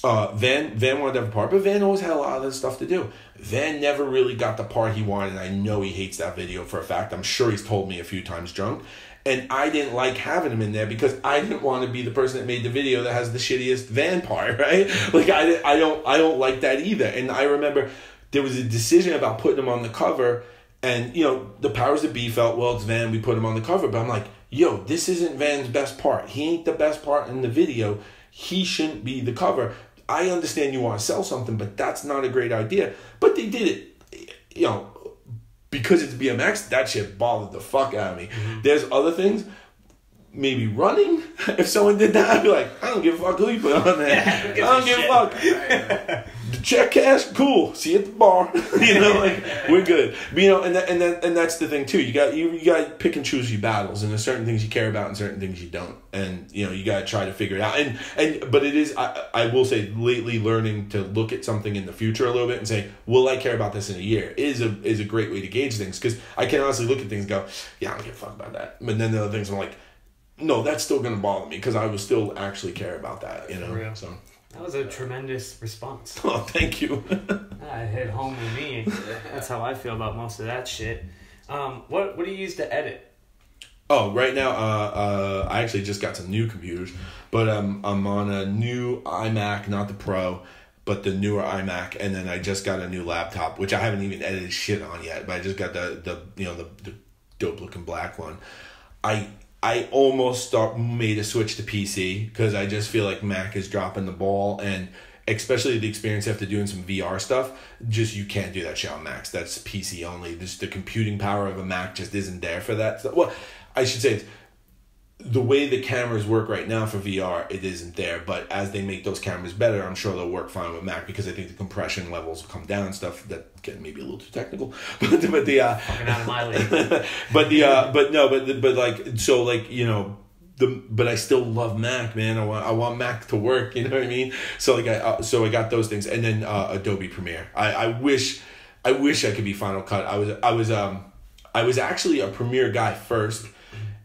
Van wanted to have a part, but Van always had a lot of other stuff to do. Van never really got the part he wanted, and I know he hates that video for a fact. I'm sure he's told me a few times drunk. And I didn't like having him in there because I didn't want to be the person that made the video that has the shittiest Van part, right? Like I don't like that either. And I remember there was a decision about putting him on the cover, and the powers that be felt, well, it's Van, we put him on the cover. But I'm like, yo, this isn't Van's best part. He ain't the best part in the video. He shouldn't be the cover. I understand you want to sell something, but that's not a great idea. But they did it, because it's BMX, that shit bothered the fuck out of me. Mm-hmm. There's other things, maybe running. If someone did that, I'd be like, I don't give a fuck who you put on there. I don't give a fuck. The check cash, cool. See you at the bar. We're good. But, and that's the thing too. You got to pick and choose your battles, and there's certain things you care about and certain things you don't. And you got to try to figure it out. But it is, I will say, lately learning to look at something in the future a little bit and say, will I care about this in a year? Is a great way to gauge things, because I can honestly look at things and go, yeah, I don't give a fuck about that. But then the other things I'm like, no, that's still going to bother me because I will still actually care about that, So that was a tremendous response. Oh, thank you. That hit home with me. That's how I feel about most of that shit. What do you use to edit? Oh, right now, I actually just got some new computers, but I'm on a new iMac, not the Pro, but the newer iMac, and then I just got a new laptop, which I haven't even edited shit on yet, but I just got the dope looking black one. I almost made a switch to PC because I just feel like Mac is dropping the ball, and especially the experience after doing some VR stuff, just you can't do that shit on Macs. That's PC only. The computing power of a Mac just isn't there for that stuff. Well, I should say the way the cameras work right now for VR, it isn't there. But as they make those cameras better, I'm sure they'll work fine with Mac, because I think the compression levels will come down and stuff. That get maybe a little too technical, but the fucking out of my league. But I still love Mac, man. I want Mac to work. You know what I mean? So I got those things, and then Adobe Premiere. I wish I could be Final Cut. I was actually a Premiere guy first.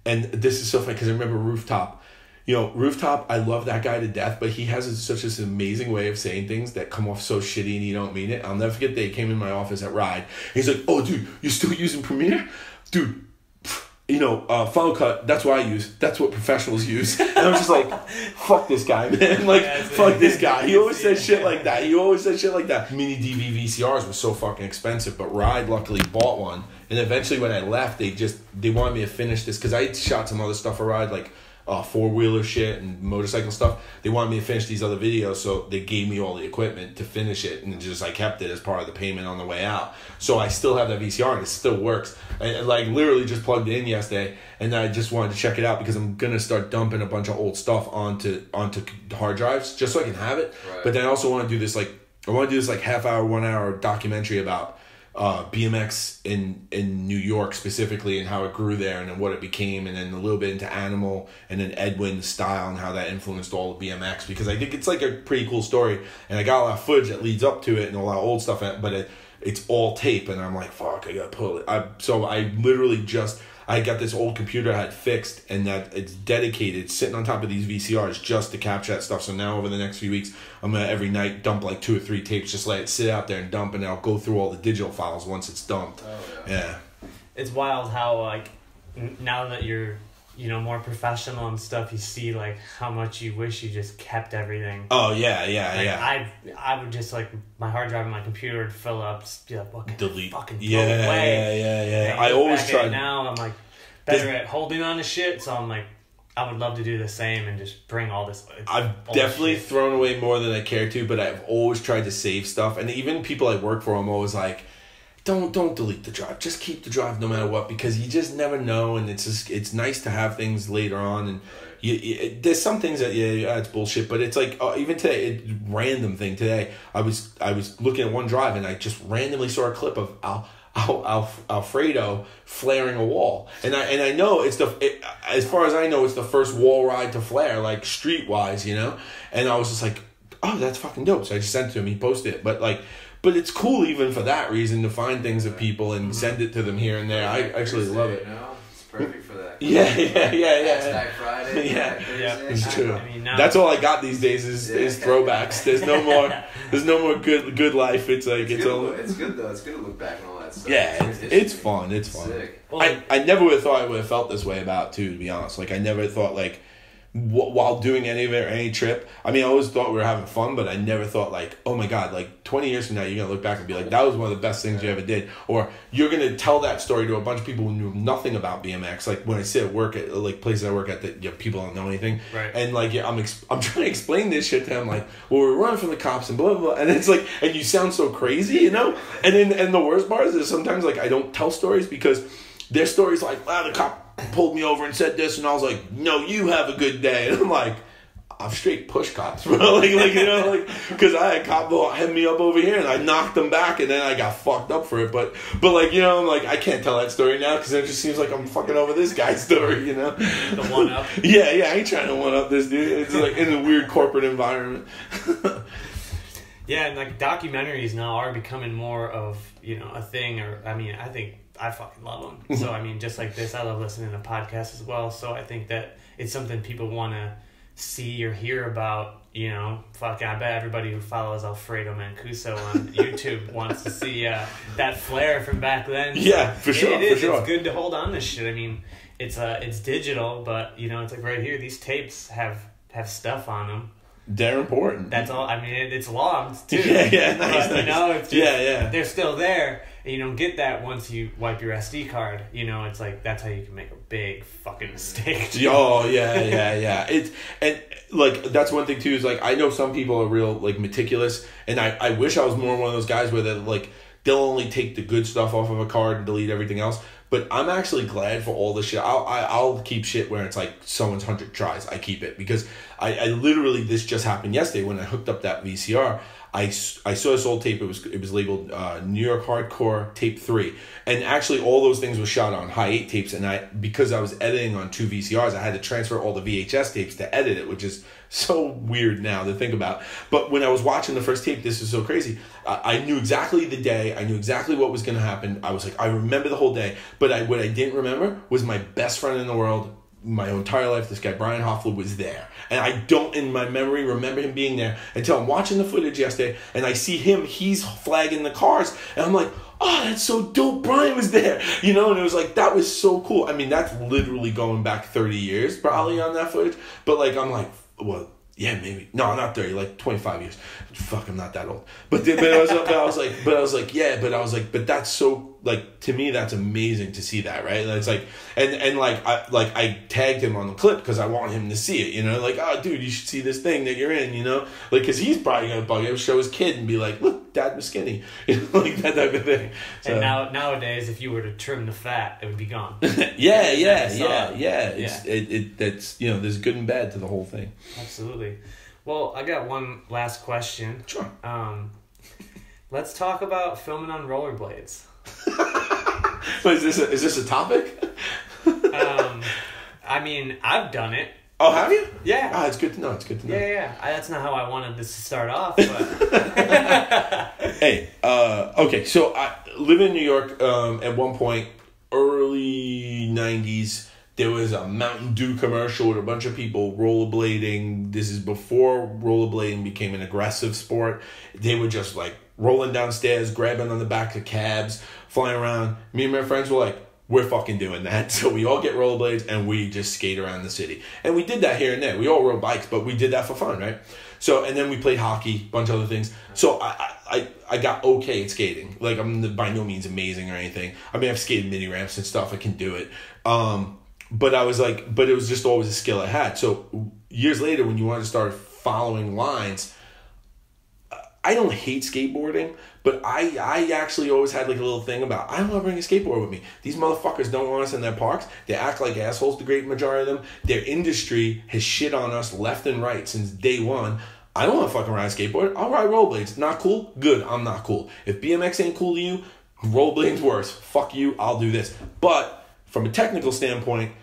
And this is so funny because I remember Rooftop. Rooftop, I love that guy to death, but he has such an amazing way of saying things that come off so shitty and you don't mean it. I'll never forget that he came in my office at Ride. He's like, oh, dude, you're still using Premiere? Dude, Final Cut, that's what I use. That's what professionals use. And I'm just like, fuck this guy, man. Fuck this guy. He always says shit like that. Mini DV VCRs were so fucking expensive, but Ride luckily bought one. And eventually when I left, they wanted me to finish this, because I shot some other stuff for Ride, like four-wheeler shit and motorcycle stuff. They wanted me to finish these other videos, so they gave me all the equipment to finish it, and I kept it as part of the payment on the way out. So I still have that VCR, and it still works. I literally just plugged it in yesterday, and I just wanted to check it out because I'm gonna start dumping a bunch of old stuff onto hard drives just so I can have it. Right. But then I also want to do this half hour, 1 hour documentary about BMX in New York specifically, and how it grew there and then what it became, and then a little bit into Animal, and then Edwin's style and how that influenced all of BMX, because I think it's like a pretty cool story, and I got a lot of footage that leads up to it and a lot of old stuff, but it's all tape, and I'm like, fuck, I gotta pull it. So I literally I got this old computer I had fixed, and that it's dedicated, sitting on top of these VCRs just to capture that stuff. So now over the next few weeks, I'm going to every night dump like 2 or 3 tapes, just let it sit out there and dump, and I'll go through all the digital files once it's dumped. Oh, yeah. It's wild how, now that you're, more professional and stuff, you see, how much you wish you just kept everything. Oh, yeah. I would just, my hard drive on my computer would fill up, just be like, what can delete. Fucking throw away? Yeah. I always try. Now I'm, better at holding on to shit, so I'm I would love to do the same and just bring all this. I've definitely thrown away more than I care to, but I've always tried to save stuff. And even people I work for, I'm always like, don't delete the drive. Just keep the drive no matter what, because you just never know, and it's nice to have things later on. And there's some things that it's bullshit, but it's even today, random thing today. I was looking at one drive and I just randomly saw a clip of Alfredo flaring a wall, and I know as far as I know, it's the first wall ride to flare, like streetwise, you know. And I was just like, oh, that's fucking dope. So I just sent it to him. He posted it, but it's cool even for that reason to find things of people and send it to them here and there. I actually love it. You know? It's perfect for that. Yeah. Hashtag Friday. Yeah, it's true. I mean, that's all I got these days is throwbacks. There's no more good life. It's like it's good though. It's good to look back on all that stuff. Yeah, it's fun. It's fun. Sick. Well, I never would have thought I would have felt this way about too. To be honest, like I never thought like. While doing any of it or any trip, I mean, I always thought we were having fun, but I never thought like, oh my God, like 20 years from now, you're going to look back and be like, that was one of the best things you ever did. Or you're going to tell that story to a bunch of people who knew nothing about BMX. Like when I sit at work at like places I work at that people don't know anything. Right. And like, I'm trying to explain this shit to them. Like, well, we're running from the cops and blah, blah, blah. And it's like, and you sound so crazy, you know? And the worst part is sometimes like I don't tell stories because their stories like, wow, the cop pulled me over and said this, and I was like, no, you have a good day. And I'm like, I'm straight push cops, bro. like you know, like, because I had a cop hem me up over here, and I knocked them back, and then I got fucked up for it. But like, you know, I'm like, I can't tell that story now, because it just seems like I'm fucking over this guy's story, you know? The one-up. Yeah, I ain't trying to one-up this dude. It's like in a weird corporate environment. Yeah, and like documentaries now are becoming more of, you know, a thing, or, I mean, I fucking love them. So, I mean, just like this, I love listening to podcasts as well. So I think that it's something people want to see or hear about, you know. Fucking, I bet everybody who follows Alfredo Mancuso on YouTube wants to see that flair from back then. So yeah, for sure. It's good to hold on to shit. I mean, it's digital, but, you know, it's like right here, these tapes have stuff on them. They're important. That's all. I mean, it's logs too. Yeah, nice. You know, it's just, they're still there. And you don't get that once you wipe your SD card. You know, it's like that's how you can make a big fucking mistake. Oh yeah. It's and like that's one thing too is like I know some people are real like meticulous, and I wish I was more one of those guys where they like they'll only take the good stuff off of a card and delete everything else. But I'm actually glad for all the shit. I'll keep shit where it's like someone's 100 tries. I keep it because I literally, this just happened yesterday when I hooked up that VCR. I saw this old tape. It was labeled New York Hardcore Tape 3. And actually all those things were shot on high 8 tapes. And because I was editing on 2 VCRs, I had to transfer all the VHS tapes to edit it, which is so weird now to think about. But when I was watching the first tape, this was so crazy. I knew exactly the day. I knew exactly what was going to happen. I was like, I remember the whole day. But what I didn't remember was my best friend in the world, my entire life, this guy, Brian Hoffler, was there. And I don't, in my memory, remember him being there until I'm watching the footage yesterday and I see him, he's flagging the cars. And I'm like, oh, that's so dope. Brian was there. You know, and it was like, that was so cool. I mean, that's literally going back 30 years probably on that footage. But like, I'm like, well, yeah, maybe. No, not 30, like 25 years. Fuck, I'm not that old. But I was like, but that's so, like, to me, that's amazing to see that, right? And it's like, and I tagged him on the clip because I want him to see it, you know? Like, oh, dude, you should see this thing that you're in, you know? Like, because he's probably going to bug him, show his kid and be like, look, Dad was skinny. You know, like that type of thing. So. And nowadays, if you were to trim the fat, it would be gone. Yeah. That's, you know, there's good and bad to the whole thing. Absolutely. Well, I got one last question. Sure. Let's talk about filming on rollerblades. So is this a topic? I mean, I've done it. Oh, have you? Yeah. Oh, it's good to know. Yeah. That's not how I wanted this to start off, but... Hey, okay, so I live in New York. At one point, early 90s, there was a Mountain Dew commercial with a bunch of people rollerblading. This is before rollerblading became an aggressive sport. They were just like rolling downstairs, grabbing on the back of cabs, flying around. Me and my friends were like, we're fucking doing that. So we all get rollerblades and we just skate around the city. And we did that here and there. We all rode bikes, but we did that for fun, right? So, and then we played hockey, a bunch of other things. So I got okay at skating. Like, I'm by no means amazing or anything. I mean, I've skated mini ramps and stuff. I can do it. But it was just always a skill I had. So years later, when you want to start following lines, I don't hate skateboarding, but I actually always had like a little thing about, I don't want to bring a skateboard with me. These motherfuckers don't want us in their parks. They act like assholes, the great majority of them. Their industry has shit on us left and right since day one. I don't want to fucking ride a skateboard. I'll ride rollerblades. Not cool? Good, I'm not cool. If BMX ain't cool to you, Rollerblading's worse. Fuck you, I'll do this. But from a technical standpoint,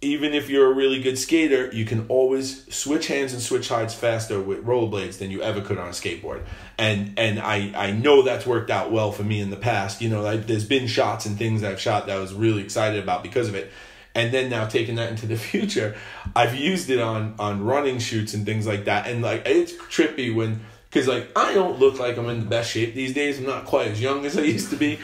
even if you're a really good skater, you can always switch hands and switch hides faster with rollerblades than you ever could on a skateboard. And I know that's worked out well for me in the past. You know, there's been shots and things I've shot that I was really excited about because of it. And then now taking that into the future, I've used it on running shoots and things like that. And like, it's trippy when, because like, I don't look like I'm in the best shape these days. I'm not quite as young as I used to be.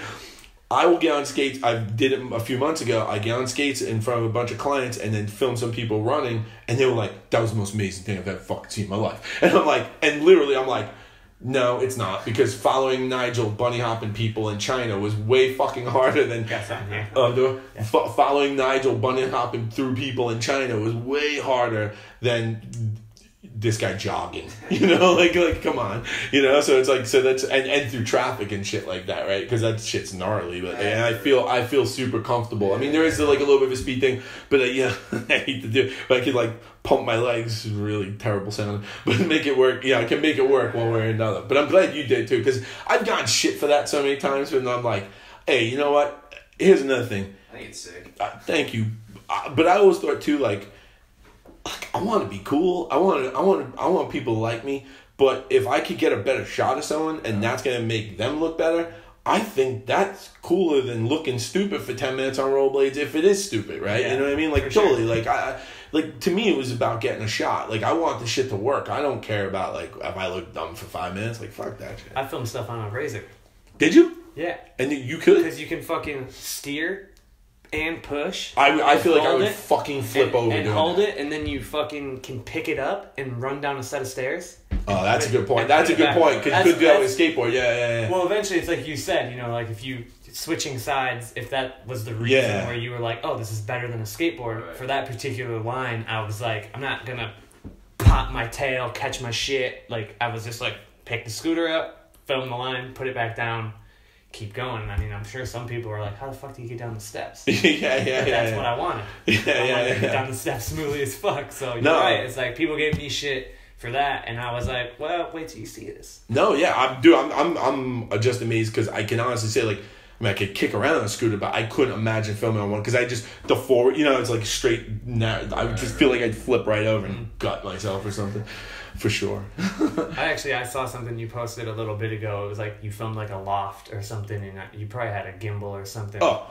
I will get on skates. I did it a few months ago. I get on skates in front of a bunch of clients and then film some people running. And they were like, that was the most amazing thing I've ever fucking seen in my life. And I'm like, and literally I'm like, no, it's not. Because following Nigel bunny hopping people in China was way fucking harder than... Following Nigel bunny hopping through people in China was way harder than... this guy jogging, you know, like come on, you know. So it's like, so that's and through traffic and shit like that, right? Because that shit's gnarly. But and I feel super comfortable. I mean, there is like a little bit of a speed thing, but yeah, I hate to do it. But I could like pump my legs, really terrible sound, but make it work. Yeah, I can make it work one way or another. But I'm glad you did too, because I've gotten shit for that so many times. And I'm like, hey, you know what? Here's another thing. I think it's sick. Thank you, but I always thought too, like I want to be cool. I want people to like me. But if I could get a better shot of someone and that's gonna make them look better, I think that's cooler than looking stupid for 10 minutes on rollerblades. If it is stupid, right? Yeah, you know what I mean? Like totally. Sure. Like I to me it was about getting a shot. Like I want the shit to work. I don't care about like if I look dumb for 5 minutes. Like fuck that shit. I filmed stuff on a Razor. Did you? Yeah. And you could? Because you can fucking steer and push. I feel like I would fucking flip over and hold it, and then you fucking can pick it up and run down a set of stairs. Oh, that's a good point. That's a good point. Because you could do that with a skateboard. Yeah. Well, eventually, it's like you said, you know, like if you switching sides, if that was the reason where you were like, oh, this is better than a skateboard. Right. For that particular line, I was like, I'm not gonna pop my tail, catch my shit. Like I was just like, pick the scooter up, film the line, put it back down. Keep going. I mean, I'm sure some people are like, how the fuck do you get down the steps? That's what I wanted. I wanted to get down the steps smoothly as fuck. So you're right. It's like people gave me shit for that, and I was like, well, wait till you see this. No, yeah, I'm just amazed because I can honestly say, like, I mean, I could kick around on a scooter, but I couldn't imagine filming on one because I just, the forward, you know, it's like straight, I would just feel like I'd flip right over and gut myself or something. For sure. I saw something you posted a little bit ago. It was like you filmed like a loft or something, and you probably had a gimbal or something. Oh,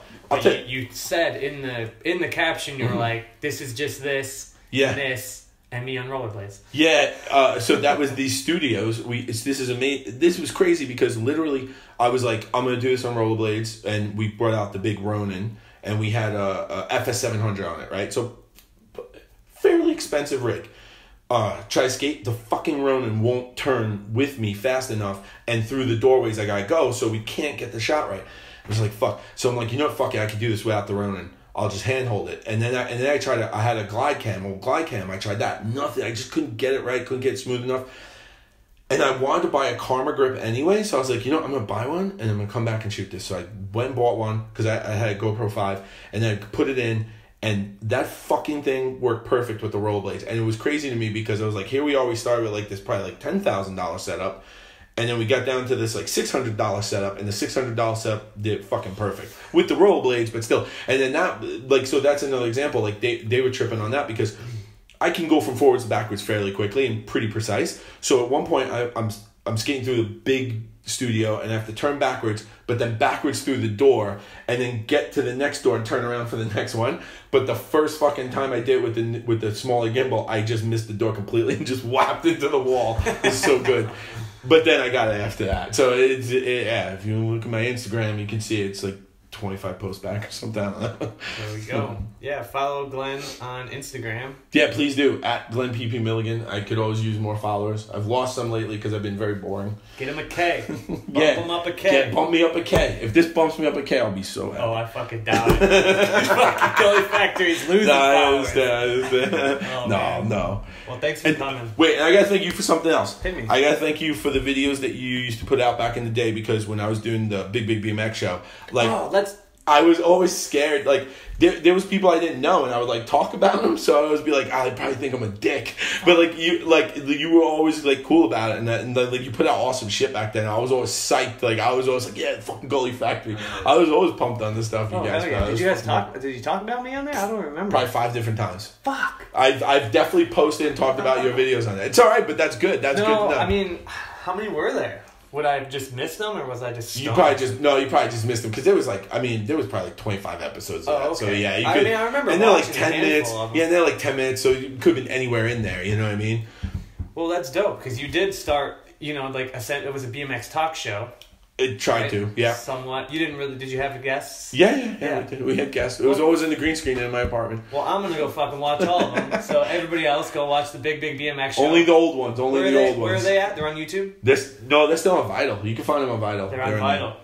you said in the caption, you were like, "This is just this, this, and me on rollerblades." Yeah. So that was these studios. This is amazing. This was crazy because literally I was like, I'm gonna do this on rollerblades, and we brought out the big Ronin, and we had a FS700 on it, right? So fairly expensive rig. Try to skate, the fucking Ronin won't turn with me fast enough, and through the doorways I gotta go, so we can't get the shot right. I was like, fuck. So I'm like, you know what, fuck it, I could do this without the Ronin. I'll just handhold it. And then I tried I had a glide cam, I tried that. Nothing, I just couldn't get it right, couldn't get it smooth enough. And I wanted to buy a Karma grip anyway, so I was like, you know what, I'm gonna buy one, and I'm gonna come back and shoot this. So I went and bought one, because I had a GoPro 5, and then I put it in, and that fucking thing worked perfect with the rollerblades. And it was crazy to me because I was like, here we are, we started with like this probably like $10,000 setup. And then we got down to this like $600 setup, and the $600 setup did fucking perfect with the rollerblades, but still. And then that, like, so that's another example. Like they were tripping on that because I can go from forwards to backwards fairly quickly and pretty precise. So at one point I'm skating through the big studio and I have to turn backwards, but then backwards through the door and then get to the next door and turn around for the next one. But the first fucking time I did with the smaller gimbal, I just missed the door completely and just whapped into the wall. It was so good. But then I got it after that. So if you look at my Instagram, you can see it's like 25 posts back or something. I don't know. There we go. Yeah, follow Glenn on Instagram. Yeah, please do. At Glenn PP Milligan. I could always use more followers. I've lost some lately because I've been very boring. Get him a K. Bump him up a K. Yeah, bump me up a K. If this bumps me up a K, I'll be so happy. Oh, I fucking doubt it. Fucking Kelly Factory's losing followers. I understand. No. Well, thanks for coming. Wait, I gotta thank you for something else. Hit me. I gotta thank you for the videos that you used to put out back in the day because when I was doing the Big BMX show, like... Oh, let's I was always scared. Like, there was people I didn't know, and I would, like, talk about them, so I would always be like, they probably think I'm a dick. But, you were always, like, cool about it, and like, you put out awesome shit back then. I was always psyched. Like, I was always like, yeah, fucking Gully Factory. I was always pumped on this stuff, you guys. Yeah. Did you guys talk? Did you talk about me on there? I don't remember. Probably 5 different times. Fuck. I've definitely posted and talked about your videos on there. It's all right, but that's good. That's good to know. I mean, how many were there? Would I have just missed them, or was I just stoned? You probably just missed them, because there was there was probably like 25 episodes of that. Okay. So yeah, you could. I remember. And they're like 10 minutes. Yeah, and they're like 10 minutes, so you could have been anywhere in there. You know what I mean? Well, that's dope, because you did start. Like it was a BMX talk show. It tried to, yeah. Somewhat. You didn't really. Did you have guests? Yeah. We had guests. It was always in the green screen in my apartment. Well, I'm gonna go fucking watch all of them. So everybody else, go watch the Big BMX show. Only the old ones. Old ones. Where are they at? They're on YouTube. They're still on Vital. You can find them on Vital. They're on Vital.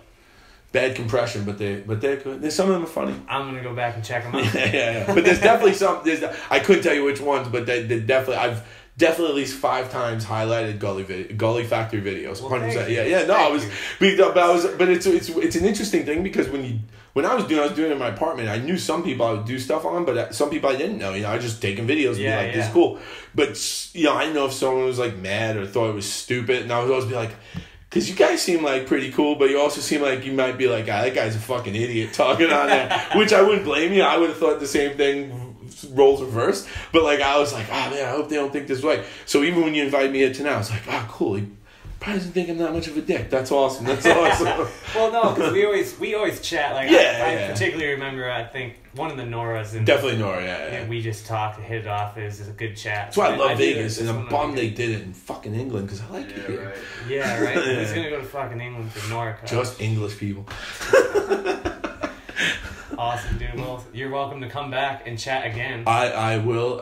Bad compression, but they're good. Some of them are funny. I'm gonna go back and check them out. Yeah. But there's definitely some. I couldn't tell you which ones, but they definitely. I've definitely at least 5 times highlighted Gully Factory videos. 100%. Yeah. No, but it's an interesting thing, because when I was doing it in my apartment. I knew some people I would do stuff on, but some people I didn't know. I was just taking videos and be like, "This is cool." But I didn't know if someone was like mad or thought it was stupid, and I would always be like, because you guys seem like pretty cool, but you also seem like you might be like, that guy's a fucking idiot talking on there, which I wouldn't blame you. I would have thought the same thing. Roles reversed, but I was like, man, I hope they don't think this way. So even when you invited me here tonight, I was like, cool. He probably doesn't think I'm that much of a dick. That's awesome. Well, no, because we always chat. I particularly remember, I think one of the Noras. Definitely Nora. Yeah. We just talked and hit it off. It was a good chat. That's why I love Vegas, and I'm bummed they did it in fucking England, because I like it here. Right. Yeah, right. He's gonna go to fucking England for Nora. Just English people. Awesome, dude. Well, you're welcome to come back and chat again. I will.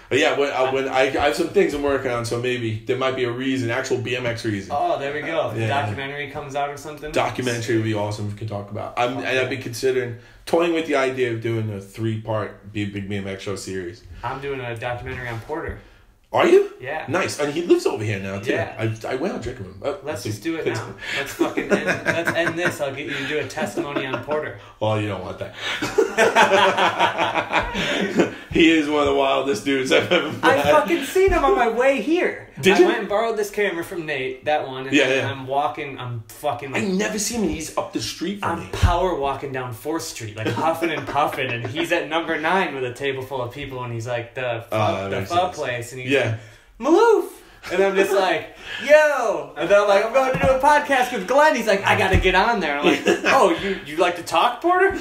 But yeah, when I have some things I'm working on, so maybe there might be a reason, actual BMX reason. Oh, there we go. The documentary comes out or something. Documentary would be awesome if we could talk about. And I've been considering toying with the idea of doing a 3-part Big BMX show series. I'm doing a documentary on Porter. Are you? Yeah. Nice. And he lives over here now, too. Yeah. I went out drinking with him. Let's just do it now. Let's end this. I'll get you to do a testimony on Porter. Oh, you don't want that. He is one of the wildest dudes I've ever met. I fucking seen him on my way here. Did you? I went and borrowed this camera from Nate, that one. And I'm walking, I'm fucking... I never see him, and he's up the street from me. I'm power walking down 4th Street, huffing and puffing, and he's at number 9 with a table full of people, and he's like, the pub place, and he's like, Maloof! And I'm just like, yo! And then I'm like, I'm going to do a podcast with Glenn. He's like, I gotta get on there. And I'm like, oh, you like to talk, Porter?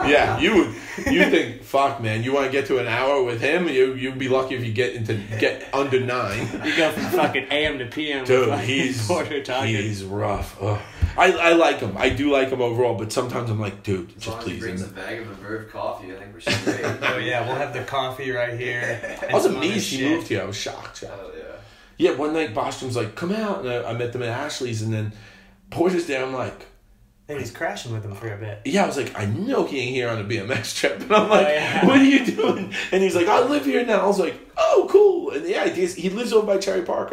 Yeah, you think, fuck, man, you want to get to an hour with him? You'd be lucky if you get under 9. You go from fucking AM to PM. Dude, with Porter talking. He's rough. Ugh. I like him. I do like him overall, but sometimes I'm like, dude, just please. Brings a bag of Verve coffee. I think we're straight. Oh yeah, we'll have the coffee right here. I was amazed he moved here. I was shocked. Oh yeah. Yeah, one night Bostrom like, come out, and I met them at Ashley's, and then Porter's there. I'm like, and he's crashing with them for a bit. Yeah, I was like, I know he ain't here on a BMX trip, and I'm like, what are you doing? And he's like, I live here now. I was like, oh, cool. And yeah, he lives over by Cherry Park.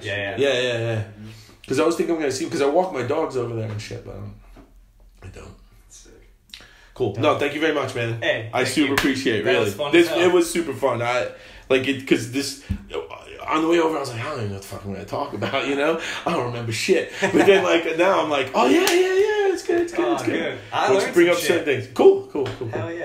Yeah. Because I was thinking I'm gonna see him, because I walk my dogs over there and shit, but I don't. Sick. Cool. No, thank you very much, man. Hey, I super appreciate it. That really. was fun It was super fun. Because this. On the way over, I was like, I don't even know what the fuck I'm going to talk about, I don't remember shit. But then, now I'm like, oh, yeah, it's good. Good. I learned bring up certain things. Cool. Hell yeah.